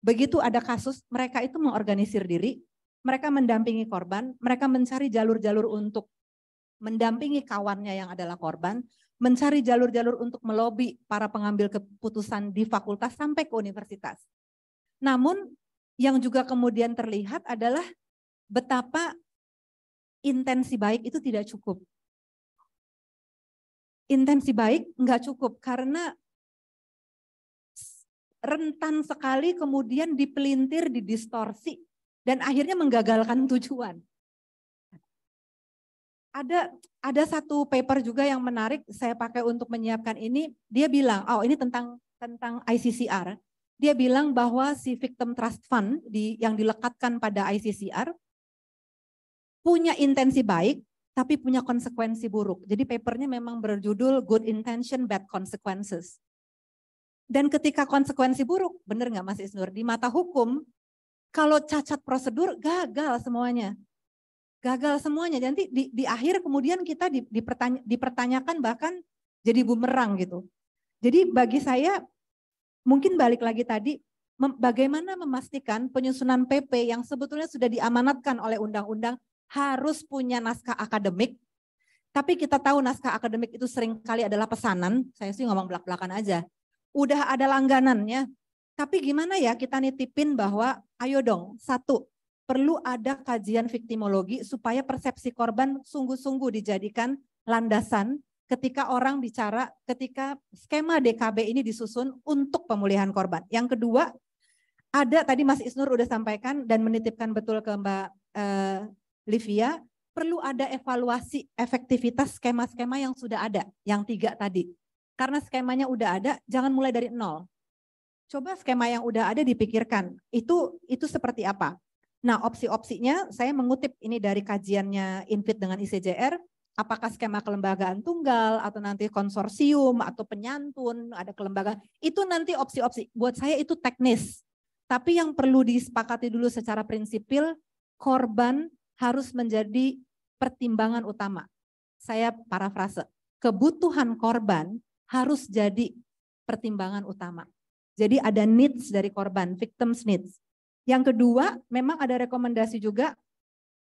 begitu ada kasus, mereka itu mengorganisir diri, mereka mendampingi korban, mereka mencari jalur-jalur untuk mendampingi kawannya yang adalah korban, mencari jalur-jalur untuk melobi para pengambil keputusan di fakultas sampai ke universitas. Namun yang juga kemudian terlihat adalah betapa intensi baik itu tidak cukup. Intensi baik enggak cukup karena rentan sekali kemudian dipelintir, didistorsi, dan akhirnya menggagalkan tujuan. Ada satu paper juga yang menarik saya pakai untuk menyiapkan ini. Dia bilang, oh ini tentang ICCR. Dia bilang bahwa si Victim Trust Fund yang dilekatkan pada ICCR punya intensi baik, tapi punya konsekuensi buruk. Jadi papernya memang berjudul Good Intention, Bad Consequences. Dan ketika konsekuensi buruk, benar nggak Mas Isnur? Di mata hukum, kalau cacat prosedur gagal semuanya. Gagal semuanya. Nanti di akhir kemudian kita dipertanyakan bahkan jadi bumerang gitu. Jadi bagi saya, mungkin balik lagi tadi, bagaimana memastikan penyusunan PP yang sebetulnya sudah diamanatkan oleh undang-undang harus punya naskah akademik. Tapi kita tahu naskah akademik itu seringkali adalah pesanan, saya sih ngomong belak-belakan aja. Udah ada langganannya, tapi gimana ya kita nitipin bahwa ayo dong, satu, perlu ada kajian viktimologi supaya persepsi korban sungguh-sungguh dijadikan landasan ketika orang bicara, ketika skema DKB ini disusun untuk pemulihan korban. Yang kedua, ada tadi Mas Isnur udah sampaikan dan menitipkan betul ke Mbak Livia, perlu ada evaluasi efektivitas skema-skema yang sudah ada, yang 3 tadi. Karena skemanya udah ada, jangan mulai dari nol. Coba skema yang udah ada dipikirkan, itu seperti apa? Nah opsi-opsinya saya mengutip ini dari kajiannya INVIT dengan ICJR, apakah skema kelembagaan tunggal atau nanti konsorsium atau penyantun, ada kelembagaan, itu nanti opsi-opsi. Buat saya itu teknis, tapi yang perlu disepakati dulu secara prinsipil, korban harus menjadi pertimbangan utama. Saya parafrase, kebutuhan korban harus jadi pertimbangan utama. Jadi ada needs dari korban, victims needs. Yang kedua, memang ada rekomendasi juga,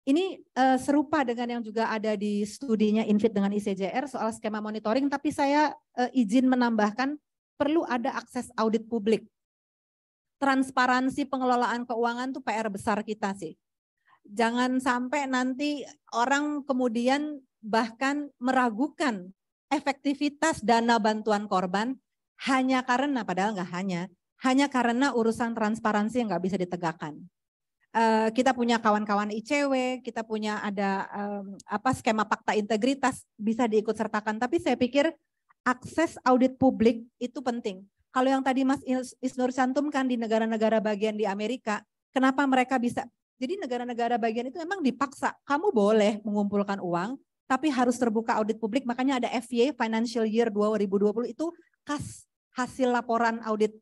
ini serupa dengan yang juga ada di studinya INVIT dengan ICJR soal skema monitoring, tapi saya izin menambahkan perlu ada akses audit publik. Transparansi pengelolaan keuangan itu PR besar kita sih. Jangan sampai nanti orang kemudian bahkan meragukan efektivitas dana bantuan korban hanya karena, padahal nggak hanya karena urusan transparansi yang nggak bisa ditegakkan. Kita punya kawan-kawan ICW, kita punya ada skema fakta integritas bisa diikut sertakan, tapi saya pikir akses audit publik itu penting. Kalau yang tadi Mas Isnur cantumkan di negara-negara bagian di Amerika, kenapa mereka bisa, jadi negara-negara bagian itu memang dipaksa, kamu boleh mengumpulkan uang, tapi harus terbuka audit publik, makanya ada FY, Financial Year 2020 itu kas hasil laporan audit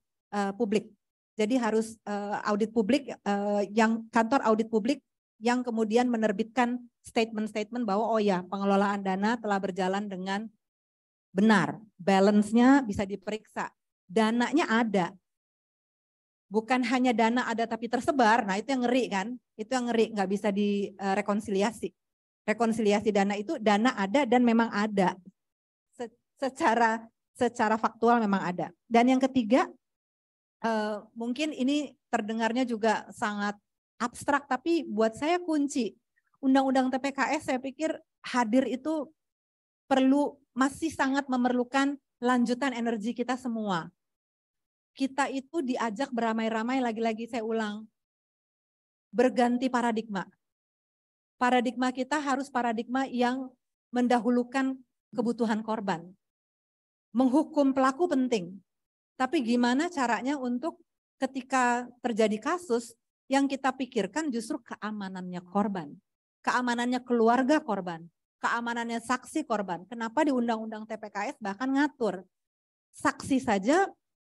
publik. Jadi harus audit publik, yang kantor audit publik yang kemudian menerbitkan statement-statement bahwa oh ya pengelolaan dana telah berjalan dengan benar, balance-nya bisa diperiksa, dananya ada. Bukan hanya dana ada tapi tersebar, nah itu yang ngeri kan, itu yang ngeri, nggak bisa direkonsiliasi. Rekonsiliasi dana itu dana ada dan memang ada, secara faktual memang ada. Dan yang ketiga, mungkin ini terdengarnya juga sangat abstrak, tapi buat saya kunci. Undang-undang TPKS saya pikir hadir itu masih sangat memerlukan lanjutan energi kita semua. Kita itu diajak beramai-ramai, lagi-lagi saya ulang, berganti paradigma. Paradigma kita harus paradigma yang mendahulukan kebutuhan korban. Menghukum pelaku penting, tapi gimana caranya untuk ketika terjadi kasus yang kita pikirkan justru keamanannya korban, keamanannya keluarga korban, keamanannya saksi korban. Kenapa di Undang-Undang TPKS bahkan ngatur saksi saja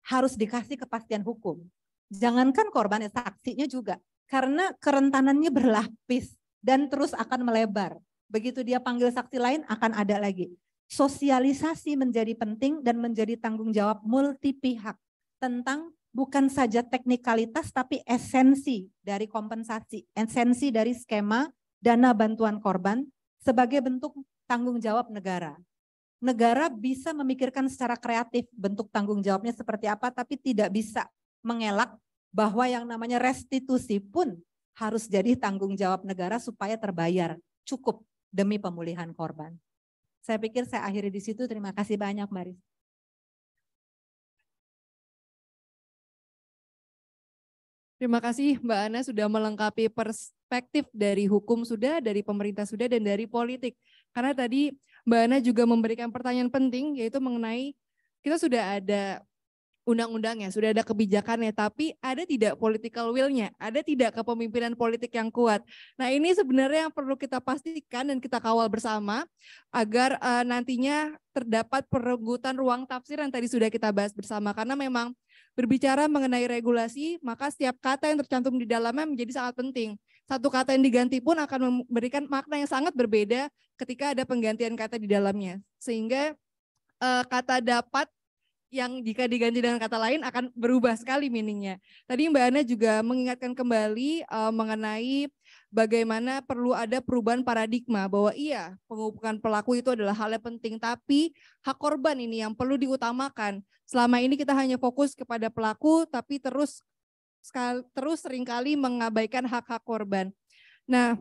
harus dikasih kepastian hukum. Jangankan korban, ya saksinya juga. Karena kerentanannya berlapis dan terus akan melebar. Begitu dia panggil saksi lain akan ada lagi. Sosialisasi menjadi penting dan menjadi tanggung jawab multi pihak tentang bukan saja teknikalitas tapi esensi dari kompensasi, esensi dari skema dana bantuan korban sebagai bentuk tanggung jawab negara. Negara bisa memikirkan secara kreatif bentuk tanggung jawabnya seperti apa, tapi tidak bisa mengelak bahwa yang namanya restitusi pun harus jadi tanggung jawab negara supaya terbayar cukup demi pemulihan korban. Saya pikir saya akhiri di situ. Terima kasih banyak, Mbak Riz. Terima kasih Mbak Ana sudah melengkapi perspektif dari hukum sudah, dari pemerintah sudah, dan dari politik. Karena tadi Mbak Ana juga memberikan pertanyaan penting, yaitu mengenai kita sudah ada undang-undangnya, sudah ada kebijakannya, tapi ada tidak political will-nya, ada tidak kepemimpinan politik yang kuat. Nah ini sebenarnya yang perlu kita pastikan dan kita kawal bersama agar nantinya terdapat perebutan ruang tafsir yang tadi sudah kita bahas bersama. Karena memang berbicara mengenai regulasi, maka setiap kata yang tercantum di dalamnya menjadi sangat penting. Satu kata yang diganti pun akan memberikan makna yang sangat berbeda ketika ada penggantian kata di dalamnya. Sehingga kata dapat yang jika diganti dengan kata lain akan berubah sekali meaningnya. Tadi Mbak Ana juga mengingatkan kembali mengenai bagaimana perlu ada perubahan paradigma bahwa iya penghubungan pelaku itu adalah hal yang penting, tapi hak korban ini yang perlu diutamakan. Selama ini kita hanya fokus kepada pelaku, tapi terus seringkali mengabaikan hak-hak korban. Nah,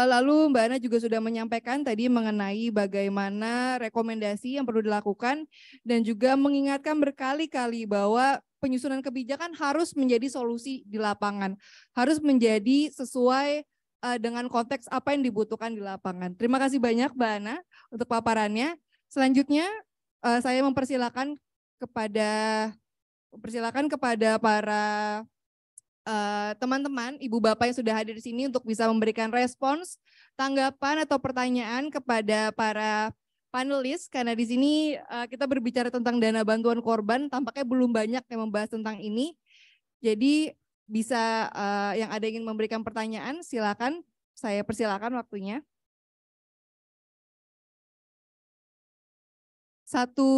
lalu Mbak Ana juga sudah menyampaikan tadi mengenai bagaimana rekomendasi yang perlu dilakukan dan juga mengingatkan berkali-kali bahwa penyusunan kebijakan harus menjadi solusi di lapangan, harus menjadi sesuai dengan konteks apa yang dibutuhkan di lapangan. Terima kasih banyak Mbak Ana untuk paparannya. Selanjutnya saya mempersilakan kepada para teman-teman, ibu bapak yang sudah hadir di sini untuk bisa memberikan respons, tanggapan atau pertanyaan kepada para panelis, karena di sini kita berbicara tentang dana bantuan korban, tampaknya belum banyak yang membahas tentang ini. Jadi bisa yang ada ingin memberikan pertanyaan, silakan, saya persilakan waktunya. Satu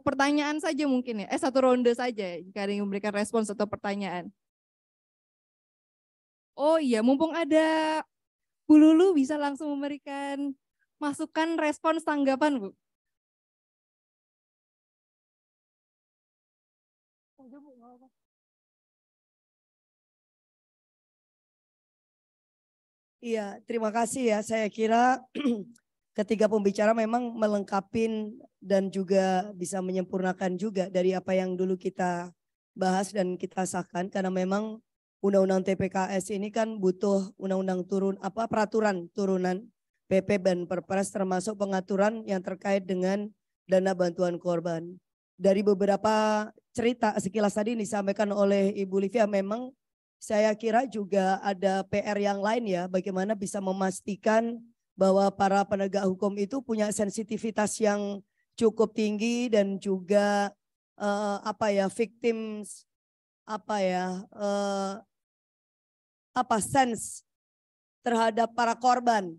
pertanyaan saja mungkin ya, satu ronde saja jika ada yang memberikan respons atau pertanyaan. Oh iya, mumpung ada Bu Lulu bisa langsung memberikan masukan, respons, tanggapan Bu. Iya, terima kasih ya. Saya kira ketiga pembicara memang melengkapi dan juga bisa menyempurnakan juga dari apa yang dulu kita bahas dan kita sahkan, karena memang undang-undang TPKS ini kan butuh undang-undang peraturan turunan PP dan Perpres, termasuk pengaturan yang terkait dengan dana bantuan korban. Dari beberapa cerita sekilas tadi disampaikan oleh Ibu Livia, memang saya kira juga ada PR yang lain ya, bagaimana bisa memastikan bahwa para penegak hukum itu punya sensitivitas yang cukup tinggi dan juga victims sense terhadap para korban.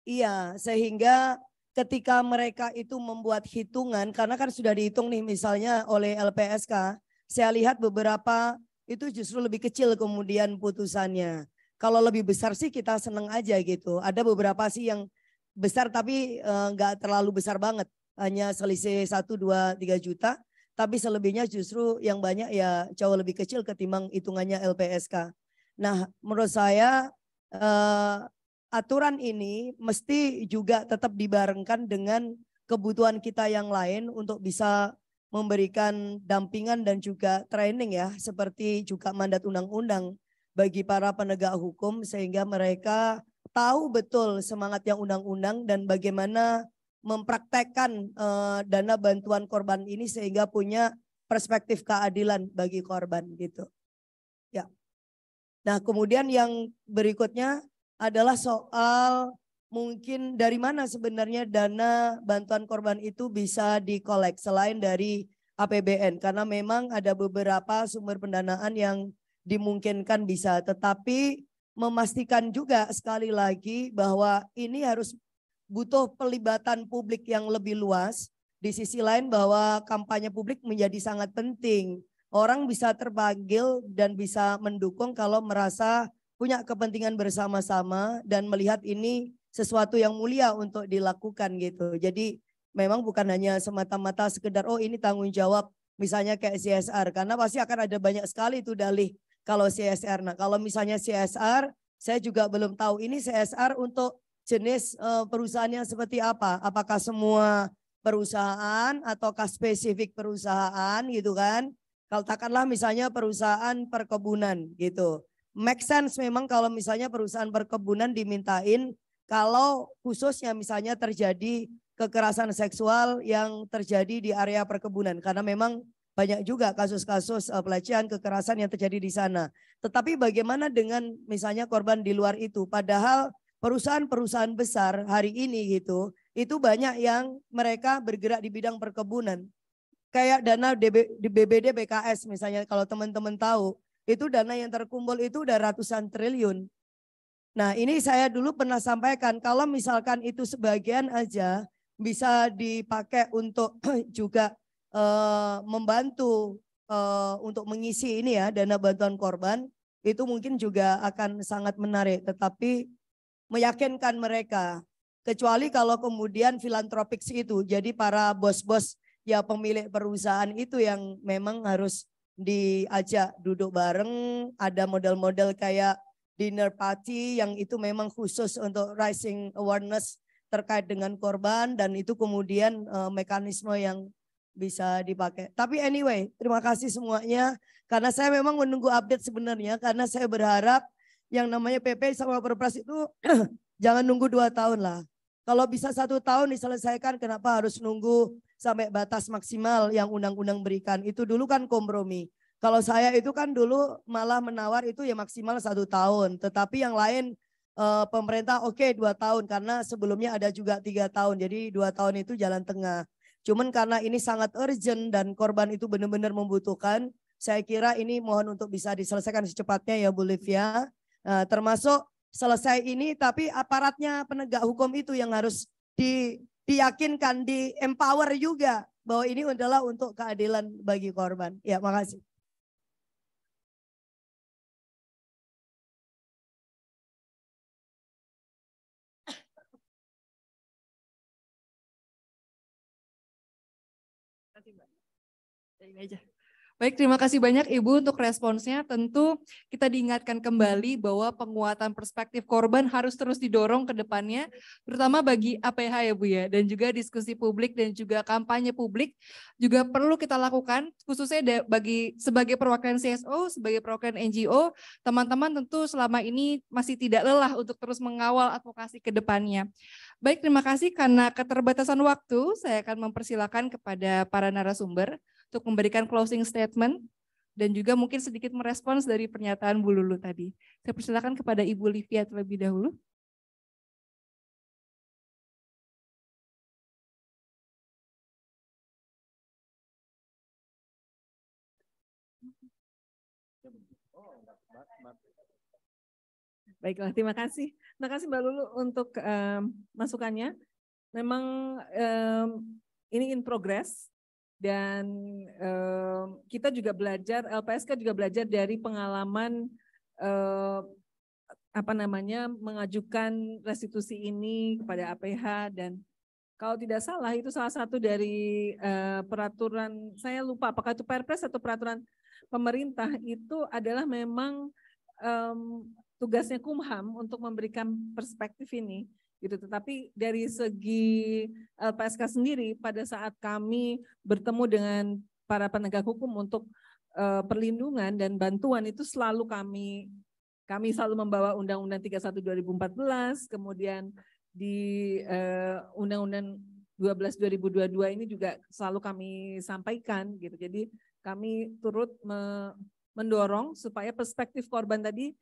Iya, sehingga ketika mereka itu membuat hitungan, karena kan sudah dihitung nih misalnya oleh LPSK, saya lihat beberapa itu justru lebih kecil kemudian putusannya. Kalau lebih besar sih kita seneng aja gitu. Ada beberapa sih yang besar tapi nggak terlalu besar banget. Hanya selisih 1, 2, 3 juta. Tapi selebihnya justru yang banyak ya jauh lebih kecil ketimbang hitungannya LPSK. Nah menurut saya aturan ini mesti juga tetap dibarengkan dengan kebutuhan kita yang lain untuk bisa memberikan dampingan dan juga training ya. Seperti juga mandat undang-undang bagi para penegak hukum sehingga mereka tahu betul semangat yang undang-undang dan bagaimana mempraktekkan dana bantuan korban ini sehingga punya perspektif keadilan bagi korban gitu. Ya. Nah, kemudian yang berikutnya adalah soal mungkin dari mana sebenarnya dana bantuan korban itu bisa dikolek selain dari APBN, karena memang ada beberapa sumber pendanaan yang dimungkinkan bisa, tetapi memastikan juga sekali lagi bahwa ini harus butuh pelibatan publik yang lebih luas. Di sisi lain bahwa kampanye publik menjadi sangat penting. Orang bisa terpanggil dan bisa mendukung kalau merasa punya kepentingan bersama-sama dan melihat ini sesuatu yang mulia untuk dilakukan gitu. Jadi memang bukan hanya semata-mata sekedar oh ini tanggung jawab misalnya kayak CSR, karena pasti akan ada banyak sekali itu dalih kalau CSR. Nah kalau misalnya CSR, saya juga belum tahu ini CSR untuk jenis perusahaannya seperti apa. Apakah semua perusahaan ataukah spesifik perusahaan gitu kan. Katakanlah misalnya perusahaan perkebunan gitu. Make sense memang kalau misalnya perusahaan perkebunan dimintain kalau khususnya misalnya terjadi kekerasan seksual yang terjadi di area perkebunan. Karena memang banyak juga kasus-kasus pelecehan kekerasan yang terjadi di sana. Tetapi bagaimana dengan misalnya korban di luar itu? Padahal perusahaan-perusahaan besar hari ini gitu, itu banyak yang mereka bergerak di bidang perkebunan. Kayak dana di BBD BKS misalnya kalau teman-teman tahu, itu dana yang terkumpul itu udah ratusan triliun. Nah ini saya dulu pernah sampaikan kalau misalkan itu sebagian aja bisa dipakai untuk juga membantu untuk mengisi ini ya dana bantuan korban, itu mungkin juga akan sangat menarik, tetapi meyakinkan mereka. Kecuali kalau kemudian filantropik itu, jadi para bos-bos ya pemilik perusahaan itu yang memang harus diajak duduk bareng, ada model-model kayak dinner party yang itu memang khusus untuk raising awareness terkait dengan korban dan itu kemudian mekanisme yang bisa dipakai. Tapi anyway, terima kasih semuanya karena saya memang menunggu update sebenarnya karena saya berharap yang namanya PP sama Perpres itu jangan nunggu 2 tahun lah. Kalau bisa 1 tahun diselesaikan, kenapa harus nunggu sampai batas maksimal yang undang-undang berikan? Itu dulu kan kompromi. Kalau saya itu kan dulu malah menawar itu ya maksimal 1 tahun. Tetapi yang lain pemerintah oke 2 tahun karena sebelumnya ada juga 3 tahun. Jadi 2 tahun itu jalan tengah. Cuman karena ini sangat urgent dan korban itu benar-benar membutuhkan, saya kira ini mohon untuk bisa diselesaikan secepatnya ya Bu Livia. Termasuk selesai ini tapi aparatnya penegak hukum itu yang harus diyakinkan, di empower juga bahwa ini adalah untuk keadilan bagi korban. Ya, makasih. Terima kasih Mbak. Dari meja. Baik, terima kasih banyak Ibu untuk responsnya. Tentu kita diingatkan kembali bahwa penguatan perspektif korban harus terus didorong ke depannya, terutama bagi APH ya Bu ya, dan juga diskusi publik dan juga kampanye publik juga perlu kita lakukan, khususnya bagi sebagai perwakilan CSO, sebagai perwakilan NGO, teman-teman tentu selama ini masih tidak lelah untuk terus mengawal advokasi ke depannya. Baik, terima kasih. Karena keterbatasan waktu, saya akan mempersilakan kepada para narasumber untuk memberikan closing statement dan juga mungkin sedikit merespons dari pernyataan Bu Lulu tadi. Saya persilakan kepada Ibu Livia terlebih dahulu. Baiklah, terima kasih. Terima kasih Mbak Lulu untuk masukannya. Memang ini in progress dan kita juga belajar, LPSK juga belajar dari pengalaman mengajukan restitusi ini kepada APH, dan kalau tidak salah itu salah satu dari peraturan, saya lupa apakah itu Perpres atau peraturan pemerintah, itu adalah memang tugasnya Kumham untuk memberikan perspektif ini gitu. Tetapi dari segi LPSK sendiri, pada saat kami bertemu dengan para penegak hukum untuk perlindungan dan bantuan, itu selalu kami selalu membawa Undang-Undang 31 2014, kemudian di Undang-Undang 12 2022 ini juga selalu kami sampaikan gitu. Jadi kami turut mendorong supaya perspektif korban tadi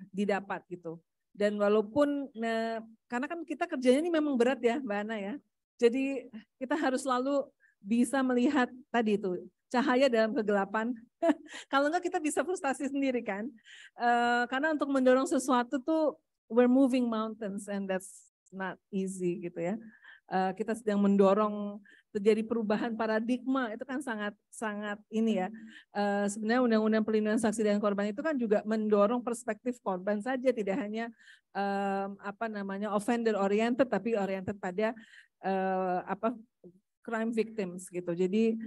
didapat gitu. Dan walaupun karena kan kita kerjanya ini memang berat ya Mbak Ana ya. Jadi kita harus selalu bisa melihat tadi itu cahaya dalam kegelapan. Kalau enggak kita bisa frustasi sendiri kan. Karena untuk mendorong sesuatu tuh we're moving mountains and that's not easy gitu ya. Kita sedang mendorong terjadi perubahan paradigma, itu kan sangat ini ya. Sebenarnya Undang-Undang Perlindungan Saksi dan Korban itu kan juga mendorong perspektif korban saja, tidak hanya offender oriented, tapi oriented pada crime victims gitu. Jadi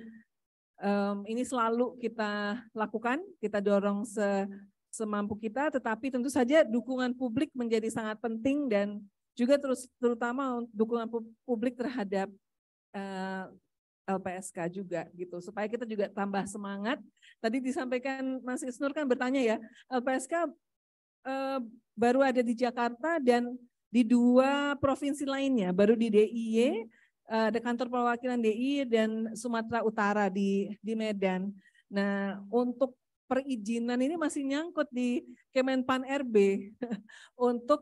ini selalu kita lakukan, kita dorong semampu kita, tetapi tentu saja dukungan publik menjadi sangat penting, dan juga terutama dukungan publik terhadap LPSK juga gitu, supaya kita juga tambah semangat. Tadi disampaikan Mas Isnur kan bertanya ya, LPSK baru ada di Jakarta dan di 2 provinsi lainnya, baru di DIY, ada kantor perwakilan DIY dan Sumatera Utara di Medan. Nah, untuk perizinan ini masih nyangkut di Kemenpan RB untuk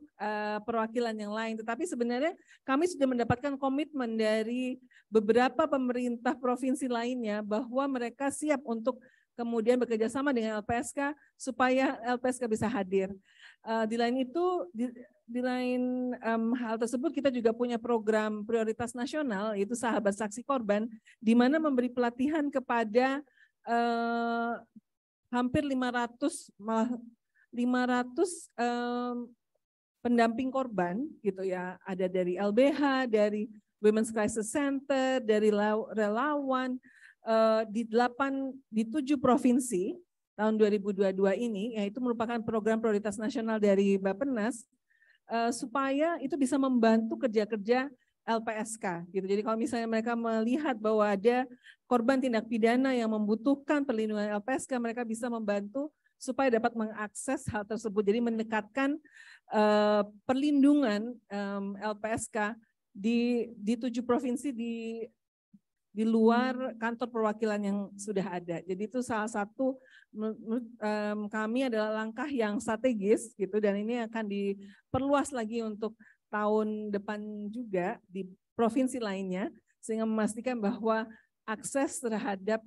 perwakilan yang lain. Tetapi sebenarnya kami sudah mendapatkan komitmen dari beberapa pemerintah provinsi lainnya bahwa mereka siap untuk kemudian bekerja sama dengan LPSK supaya LPSK bisa hadir. Di lain itu, di lain hal tersebut kita juga punya program prioritas nasional, yaitu Sahabat Saksi Korban, di mana memberi pelatihan kepada hampir 500 pendamping korban gitu ya, ada dari LBH, dari Women's Crisis Center, dari relawan di 7 provinsi tahun 2022 ini, yaitu merupakan program prioritas nasional dari Bappenas, supaya itu bisa membantu kerja-kerja LPSK gitu. Jadi kalau misalnya mereka melihat bahwa ada korban tindak pidana yang membutuhkan perlindungan LPSK, mereka bisa membantu supaya dapat mengakses hal tersebut. Jadi mendekatkan perlindungan LPSK di 7 provinsi di luar kantor perwakilan yang sudah ada. Jadi itu salah satu kami adalah langkah yang strategis gitu, dan ini akan diperluas lagi untuk tahun depan juga di provinsi lainnya, sehingga memastikan bahwa akses terhadap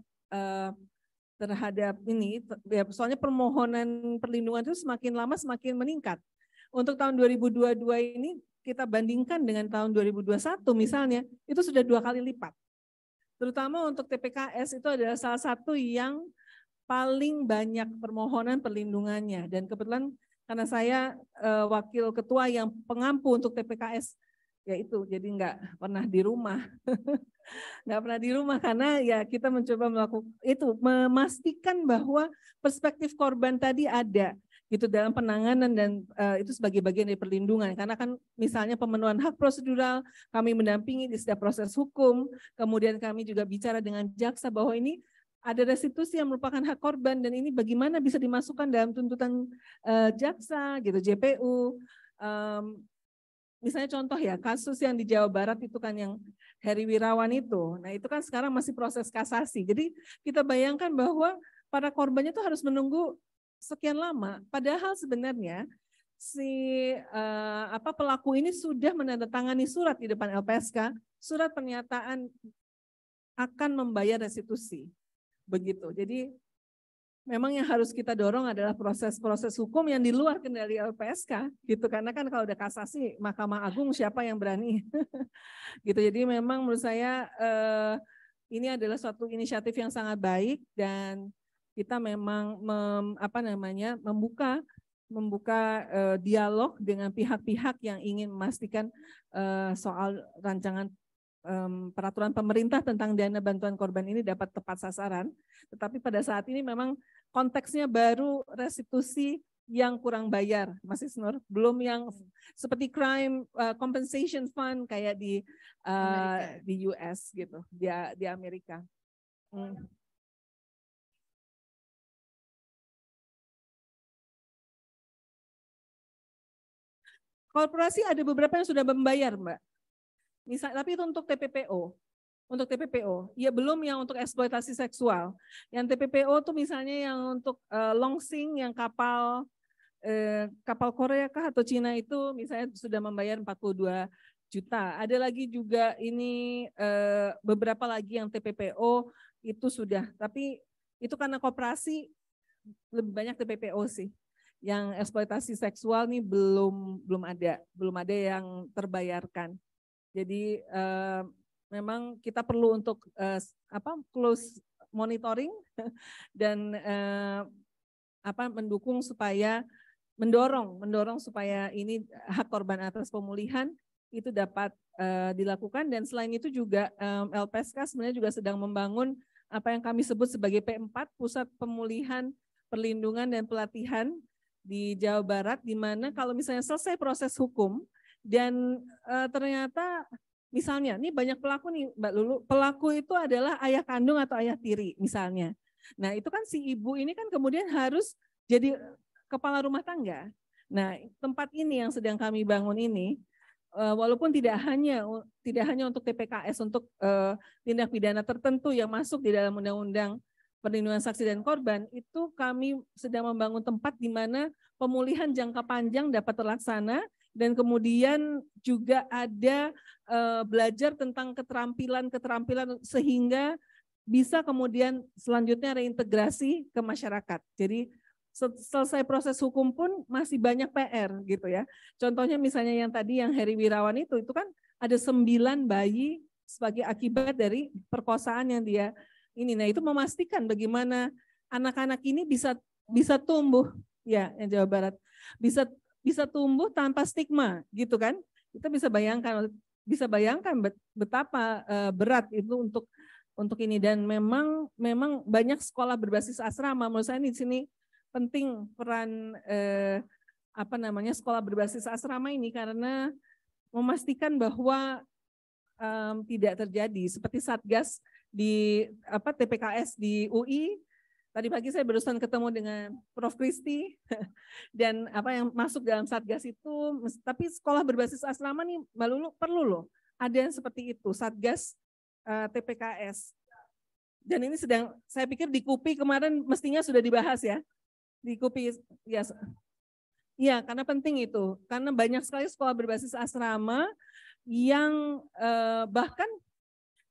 ini, ya, soalnya permohonan perlindungan itu semakin lama semakin meningkat. Untuk tahun 2022 ini kita bandingkan dengan tahun 2021 misalnya, itu sudah 2 kali lipat. Terutama untuk TPKS itu adalah salah satu yang paling banyak permohonan perlindungannya, dan kebetulan karena saya wakil ketua yang pengampu untuk TPKS ya itu jadi nggak pernah di rumah. Nggak pernah di rumah karena ya kita mencoba melakukan itu, memastikan bahwa perspektif korban tadi ada gitu dalam penanganan dan itu sebagai bagian dari perlindungan. Karena kan misalnya pemenuhan hak prosedural, kami mendampingi di setiap proses hukum, kemudian kami juga bicara dengan jaksa bahwa ini ada restitusi yang merupakan hak korban dan ini bagaimana bisa dimasukkan dalam tuntutan jaksa gitu, JPU. Misalnya contoh ya, kasus yang di Jawa Barat itu kan yang Heri Wirawan itu. Nah itu kan sekarang masih proses kasasi. Jadi kita bayangkan bahwa para korbannya itu harus menunggu sekian lama. Padahal sebenarnya si pelaku ini sudah menandatangani surat di depan LPSK, surat pernyataan akan membayar restitusi. Begitu. Jadi memang yang harus kita dorong adalah proses-proses hukum yang di luar kendali LPSK gitu, karena kan kalau udah kasasi Mahkamah Agung siapa yang berani gitu. Jadi memang menurut saya ini adalah suatu inisiatif yang sangat baik dan kita memang membuka dialog dengan pihak-pihak yang ingin memastikan soal rancangan peraturan pemerintah tentang dana bantuan korban ini dapat tepat sasaran. Tetapi pada saat ini memang konteksnya baru restitusi yang kurang bayar, Mas Isnur. Belum yang seperti crime compensation fund kayak di US gitu, di Amerika. Korporasi ada beberapa yang sudah membayar, Mbak. Misal, tapi itu untuk TPPO. Untuk TPPO, ya belum yang untuk eksploitasi seksual. Yang TPPO tuh misalnya yang untuk Longsing, yang kapal Korea kah atau Cina itu misalnya sudah membayar 42 juta. Ada lagi juga ini beberapa lagi yang TPPO itu sudah, tapi itu karena koperasi lebih banyak TPPO sih. Yang eksploitasi seksual nih belum ada yang terbayarkan. Jadi memang kita perlu untuk close monitoring dan mendukung supaya mendorong supaya ini hak korban atas pemulihan itu dapat dilakukan. Dan selain itu juga LPSK sebenarnya juga sedang membangun apa yang kami sebut sebagai P4, Pusat Pemulihan, Perlindungan dan Pelatihan di Jawa Barat, di mana kalau misalnya selesai proses hukum dan ternyata misalnya nih banyak pelaku nih Mbak Lulu, pelaku itu adalah ayah kandung atau ayah tiri misalnya. Nah itu kan si ibu ini kan kemudian harus jadi kepala rumah tangga. Nah tempat ini yang sedang kami bangun ini, walaupun tidak hanya untuk TPKS, untuk tindak pidana tertentu yang masuk di dalam Undang-Undang Perlindungan Saksi dan Korban, itu kami sedang membangun tempat di mana pemulihan jangka panjang dapat terlaksana. Dan kemudian juga ada belajar tentang keterampilan sehingga bisa kemudian selanjutnya reintegrasi ke masyarakat. Jadi selesai proses hukum pun masih banyak PR gitu ya. Contohnya misalnya yang tadi yang Heri Wirawan itu kan ada 9 bayi sebagai akibat dari perkosaan yang dia ini. Nah itu memastikan bagaimana anak-anak ini bisa tumbuh ya, yang Jawa Barat bisa tumbuh tanpa stigma gitu kan. Kita bisa bayangkan betapa berat itu untuk ini. Dan memang banyak sekolah berbasis asrama. Menurut saya di sini penting peran sekolah berbasis asrama ini, karena memastikan bahwa tidak terjadi seperti Satgas di TPKS di UI. Tadi pagi saya barusan ketemu dengan Prof. Kristi dan yang masuk dalam Satgas itu, tapi sekolah berbasis asrama nih Mbak Lulu perlu loh ada yang seperti itu, Satgas TPKS. Dan ini sedang, saya pikir di KUPI kemarin mestinya sudah dibahas ya, di KUPI ya. Iya, karena penting itu, karena banyak sekali sekolah berbasis asrama yang bahkan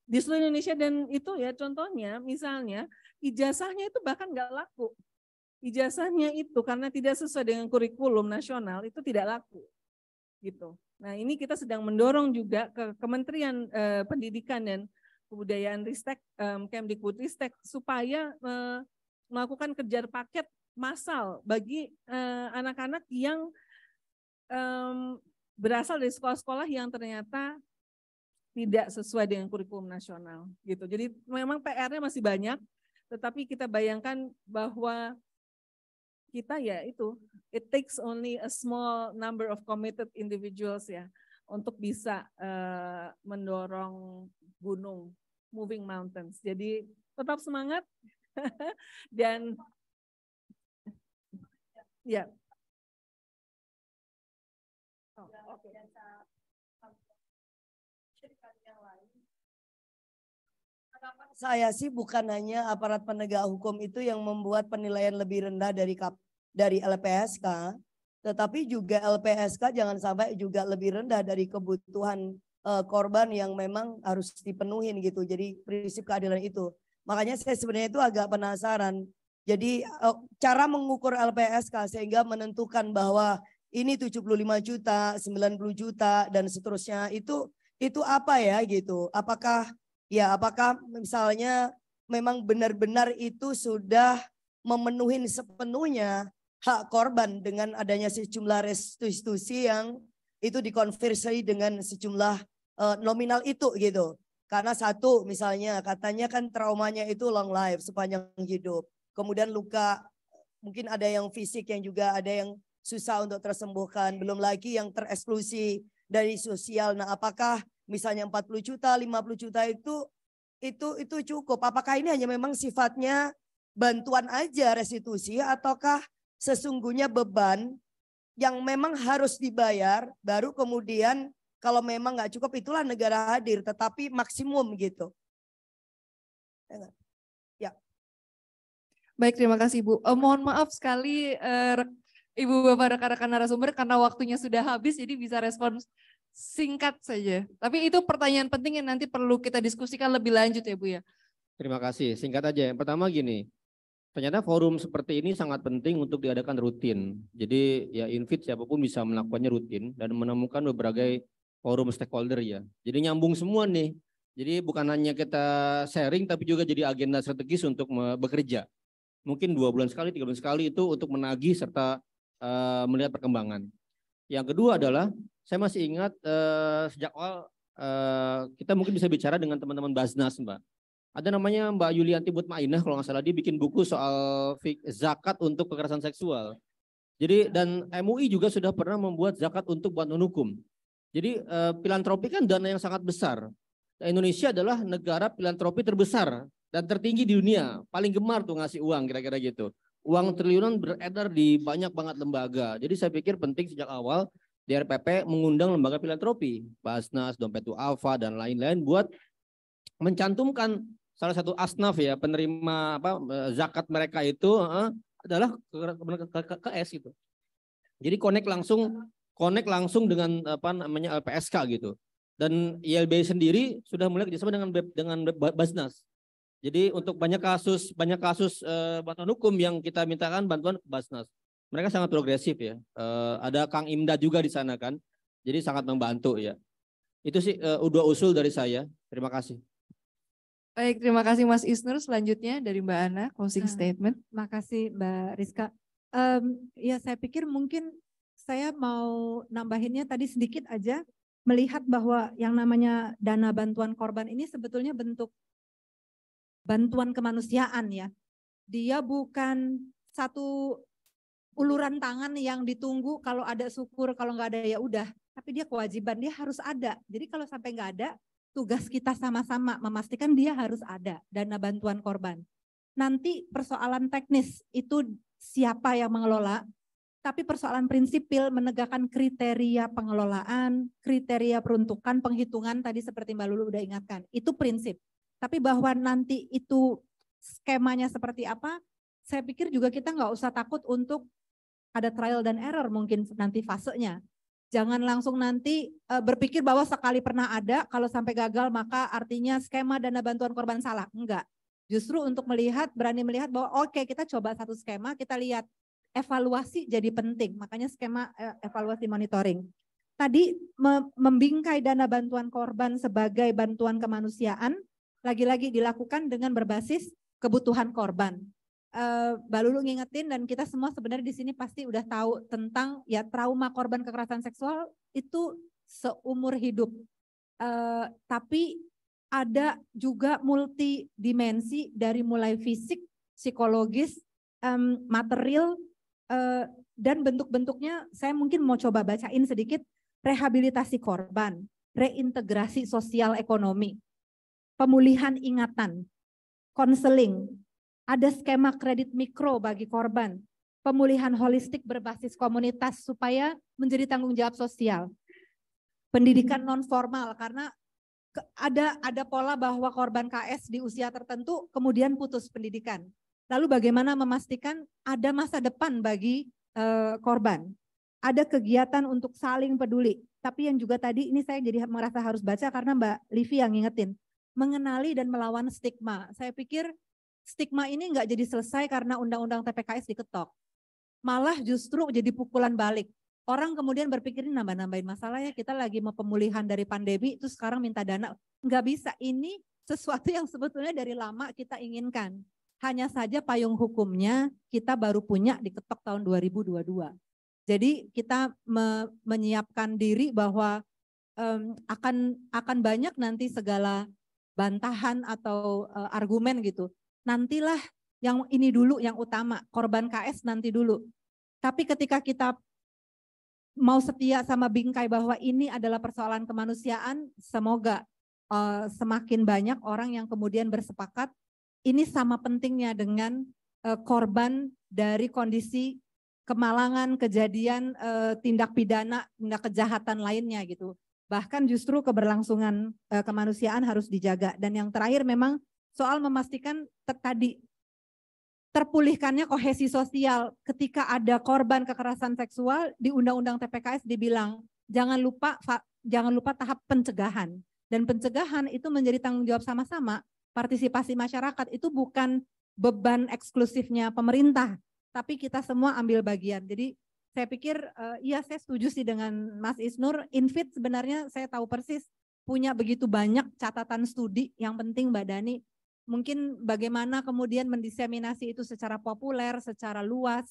di seluruh Indonesia, dan itu ya contohnya misalnya ijazahnya itu bahkan nggak laku. Ijazahnya itu karena tidak sesuai dengan kurikulum nasional itu tidak laku. Gitu. Nah ini kita sedang mendorong juga ke Kementerian Pendidikan dan Kebudayaan Ristek, Kemdikbudristek, supaya melakukan kejar paket massal bagi anak-anak yang berasal dari sekolah-sekolah yang ternyata tidak sesuai dengan kurikulum nasional gitu. Jadi memang PR-nya masih banyak, tetapi kita bayangkan bahwa kita ya itu, it takes only a small number of committed individuals ya untuk bisa mendorong gunung, moving mountains. Jadi tetap semangat dan ya. Oh, okay. Saya sih bukan hanya aparat penegak hukum itu yang membuat penilaian lebih rendah dari LPSK, tetapi juga LPSK jangan sampai juga lebih rendah dari kebutuhan korban yang memang harus dipenuhin gitu. Jadi prinsip keadilan itu. Makanya saya sebenarnya itu agak penasaran. Jadi cara mengukur LPSK sehingga menentukan bahwa ini 75 juta, 90 juta dan seterusnya itu apa ya gitu. Apakah misalnya memang benar-benar itu sudah memenuhi sepenuhnya hak korban dengan adanya sejumlah restitusi yang itu dikonversi dengan sejumlah nominal itu gitu. Karena satu misalnya katanya kan traumanya itu long life, sepanjang hidup. Kemudian luka mungkin ada yang fisik yang juga ada yang susah untuk tersembuhkan. Belum lagi yang tereksklusi dari sosial. Nah apakah misalnya 40 juta, 50 juta itu cukup? Apakah ini hanya memang sifatnya bantuan aja restitusi ataukah sesungguhnya beban yang memang harus dibayar baru kemudian kalau memang nggak cukup itulah negara hadir tetapi maksimum gitu. Ya. Baik, terima kasih Ibu. Mohon maaf sekali Ibu Bapak rekan-rekan narasumber karena waktunya sudah habis jadi bisa respon singkat saja. Tapi itu pertanyaan penting yang nanti perlu kita diskusikan lebih lanjut ya Bu ya. Terima kasih. Singkat aja. Yang pertama gini, ternyata forum seperti ini sangat penting untuk diadakan rutin. Jadi ya invite siapapun bisa melakukannya rutin dan menemukan berbagai forum stakeholder ya. Jadi nyambung semua nih. Jadi bukan hanya kita sharing tapi juga jadi agenda strategis untuk bekerja. Mungkin 2 bulan sekali, 3 bulan sekali itu untuk menagih serta melihat perkembangan. Yang kedua adalah saya masih ingat sejak awal kita mungkin bisa bicara dengan teman-teman Basnas Mbak. Ada namanya Mbak Yulianti Butmainah kalau nggak salah dia bikin buku soal zakat untuk kekerasan seksual. Jadi dan MUI juga sudah pernah membuat zakat untuk bantuan hukum. Jadi filantropi kan dana yang sangat besar. Indonesia adalah negara filantropi terbesar dan tertinggi di dunia. Paling gemar tuh ngasih uang kira-kira gitu. Uang triliunan beredar di banyak banget lembaga. Jadi saya pikir penting sejak awal DRPP mengundang lembaga filantropi, Basnas, Dompet Duafa dan lain-lain buat mencantumkan salah satu asnaf ya penerima zakat mereka itu adalah ke S itu. Jadi connect langsung dengan LPSK gitu. Dan YLBI sendiri sudah mulai kerjasama dengan Basnas. Jadi untuk banyak kasus bantuan hukum yang kita mintakan bantuan ke Basnas. Mereka sangat progresif ya. Ada Kang Imdad juga di sana kan. Jadi sangat membantu ya. Itu sih dua usul dari saya. Terima kasih. Baik, terima kasih Mas Isnur. Selanjutnya dari Mbak Ana, closing statement. Terima kasih Mbak Rizka. Ya saya pikir mungkin saya mau nambahinnya tadi sedikit aja. Melihat bahwa yang namanya dana bantuan korban ini sebetulnya bentuk bantuan kemanusiaan ya. Dia bukan satu uluran tangan yang ditunggu kalau ada syukur, kalau nggak ada ya udah. Tapi dia kewajiban, dia harus ada. Jadi kalau sampai nggak ada, tugas kita sama-sama memastikan dia harus ada dana bantuan korban. Nanti persoalan teknis itu siapa yang mengelola, tapi persoalan prinsipil menegakkan kriteria pengelolaan, kriteria peruntukan, penghitungan tadi seperti Mbak Lulu udah ingatkan. Itu prinsip. Tapi bahwa nanti itu skemanya seperti apa, saya pikir juga kita nggak usah takut untuk ada trial dan error mungkin nanti fasenya. Jangan langsung nanti berpikir bahwa sekali pernah ada, kalau sampai gagal maka artinya skema dana bantuan korban salah. Enggak. Justru untuk berani melihat bahwa oke, kita coba satu skema, kita lihat evaluasi jadi penting. Makanya skema evaluasi monitoring. Tadi membingkai dana bantuan korban sebagai bantuan kemanusiaan, lagi-lagi dilakukan dengan berbasis kebutuhan korban. Mbak Lulu ngingetin dan kita semua sebenarnya di sini pasti udah tahu tentang ya trauma korban kekerasan seksual itu seumur hidup. Tapi ada juga multidimensi dari mulai fisik, psikologis, material, dan bentuk-bentuknya saya mungkin mau coba bacain sedikit. Rehabilitasi korban, reintegrasi sosial ekonomi, pemulihan ingatan, konseling, ada skema kredit mikro bagi korban, pemulihan holistik berbasis komunitas supaya menjadi tanggung jawab sosial, pendidikan non formal karena ada pola bahwa korban KS di usia tertentu kemudian putus pendidikan. Lalu bagaimana memastikan ada masa depan bagi korban? Ada kegiatan untuk saling peduli. Tapi yang juga tadi ini saya jadi merasa harus baca karena Mbak Livi yang ngingetin. Mengenali dan melawan stigma. Saya pikir stigma ini nggak jadi selesai karena undang-undang TPKS diketok. Malah justru jadi pukulan balik. Orang kemudian berpikir ini nambah-nambahin masalah ya, kita lagi mau pemulihan dari pandemi, itu sekarang minta dana. Nggak bisa, ini sesuatu yang sebetulnya dari lama kita inginkan. Hanya saja payung hukumnya kita baru punya diketok tahun 2022. Jadi kita menyiapkan diri bahwa akan banyak nanti segala bantahan atau argumen gitu. Nantilah yang ini dulu yang utama, korban KS nanti dulu. Tapi ketika kita mau setia sama bingkai bahwa ini adalah persoalan kemanusiaan, semoga semakin banyak orang yang kemudian bersepakat ini sama pentingnya dengan korban dari kondisi kemalangan, kejadian, tindak pidana, tindak kejahatan lainnya gitu. Bahkan justru keberlangsungan kemanusiaan harus dijaga. Dan yang terakhir memang soal memastikan tadi terpulihkannya kohesi sosial. Ketika ada korban kekerasan seksual di Undang-Undang TPKS dibilang jangan lupa tahap pencegahan. Dan pencegahan itu menjadi tanggung jawab sama-sama. Partisipasi masyarakat itu bukan beban eksklusifnya pemerintah, tapi kita semua ambil bagian. Jadi saya pikir iya saya setuju sih dengan Mas Isnur. Infit sebenarnya saya tahu persis punya begitu banyak catatan studi. Yang penting Mbak Dani mungkin bagaimana kemudian mendiseminasi itu secara populer, secara luas.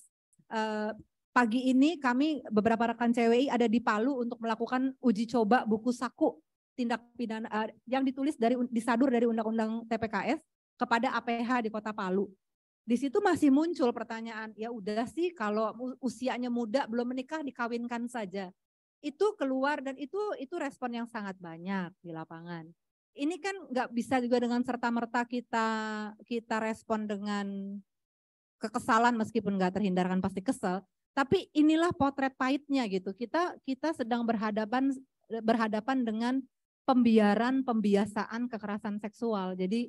Pagi ini kami beberapa rekan CWI ada di Palu untuk melakukan uji coba buku saku tindak pidana yang ditulis disadur dari Undang-Undang TPKS kepada APH di Kota Palu. Di situ masih muncul pertanyaan, ya udah sih kalau usianya muda belum menikah dikawinkan saja. Itu keluar dan itu respon yang sangat banyak di lapangan. Ini kan nggak bisa juga dengan serta-merta kita respon dengan kekesalan meskipun nggak terhindarkan pasti kesel. Tapi inilah potret pahitnya gitu. Kita sedang berhadapan dengan pembiasaan kekerasan seksual. Jadi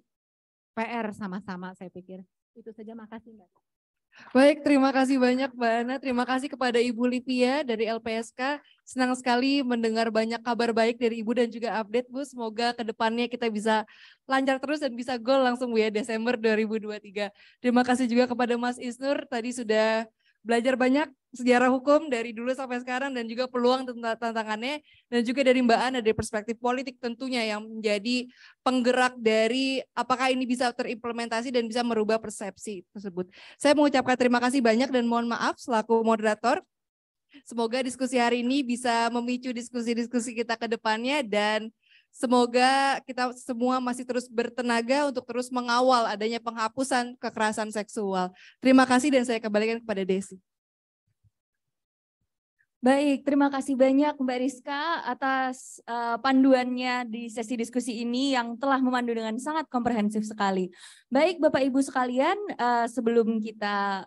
PR sama-sama saya pikir. Itu saja, makasih Mbak. Baik, terima kasih banyak Mbak Ana. Terima kasih kepada Ibu Livia dari LPSK. Senang sekali mendengar banyak kabar baik dari Ibu dan juga update Bu. Semoga ke depannya kita bisa lancar terus dan bisa gol langsung Bu ya Desember 2023. Terima kasih juga kepada Mas Isnur. Tadi sudah belajar banyak sejarah hukum dari dulu sampai sekarang dan juga peluang tantangannya, dan juga dari Mbak Ana dari perspektif politik tentunya yang menjadi penggerak dari apakah ini bisa terimplementasi dan bisa merubah persepsi tersebut. Saya mengucapkan terima kasih banyak dan mohon maaf selaku moderator. Semoga diskusi hari ini bisa memicu diskusi-diskusi kita ke depannya dan semoga kita semua masih terus bertenaga untuk terus mengawal adanya penghapusan kekerasan seksual. Terima kasih dan saya kembalikan kepada Desi. Baik, terima kasih banyak Mbak Rizka atas panduannya di sesi diskusi ini yang telah memandu dengan sangat komprehensif sekali. Baik Bapak Ibu sekalian, sebelum kita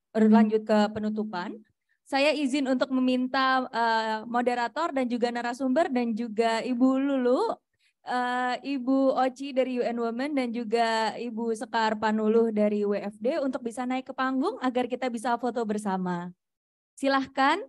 berlanjut ke penutupan, saya izin untuk meminta moderator dan juga narasumber dan juga Ibu Lulu, Ibu Oci dari UN Women dan juga Ibu Sekar Panuluh dari WFD untuk bisa naik ke panggung agar kita bisa foto bersama. Silahkan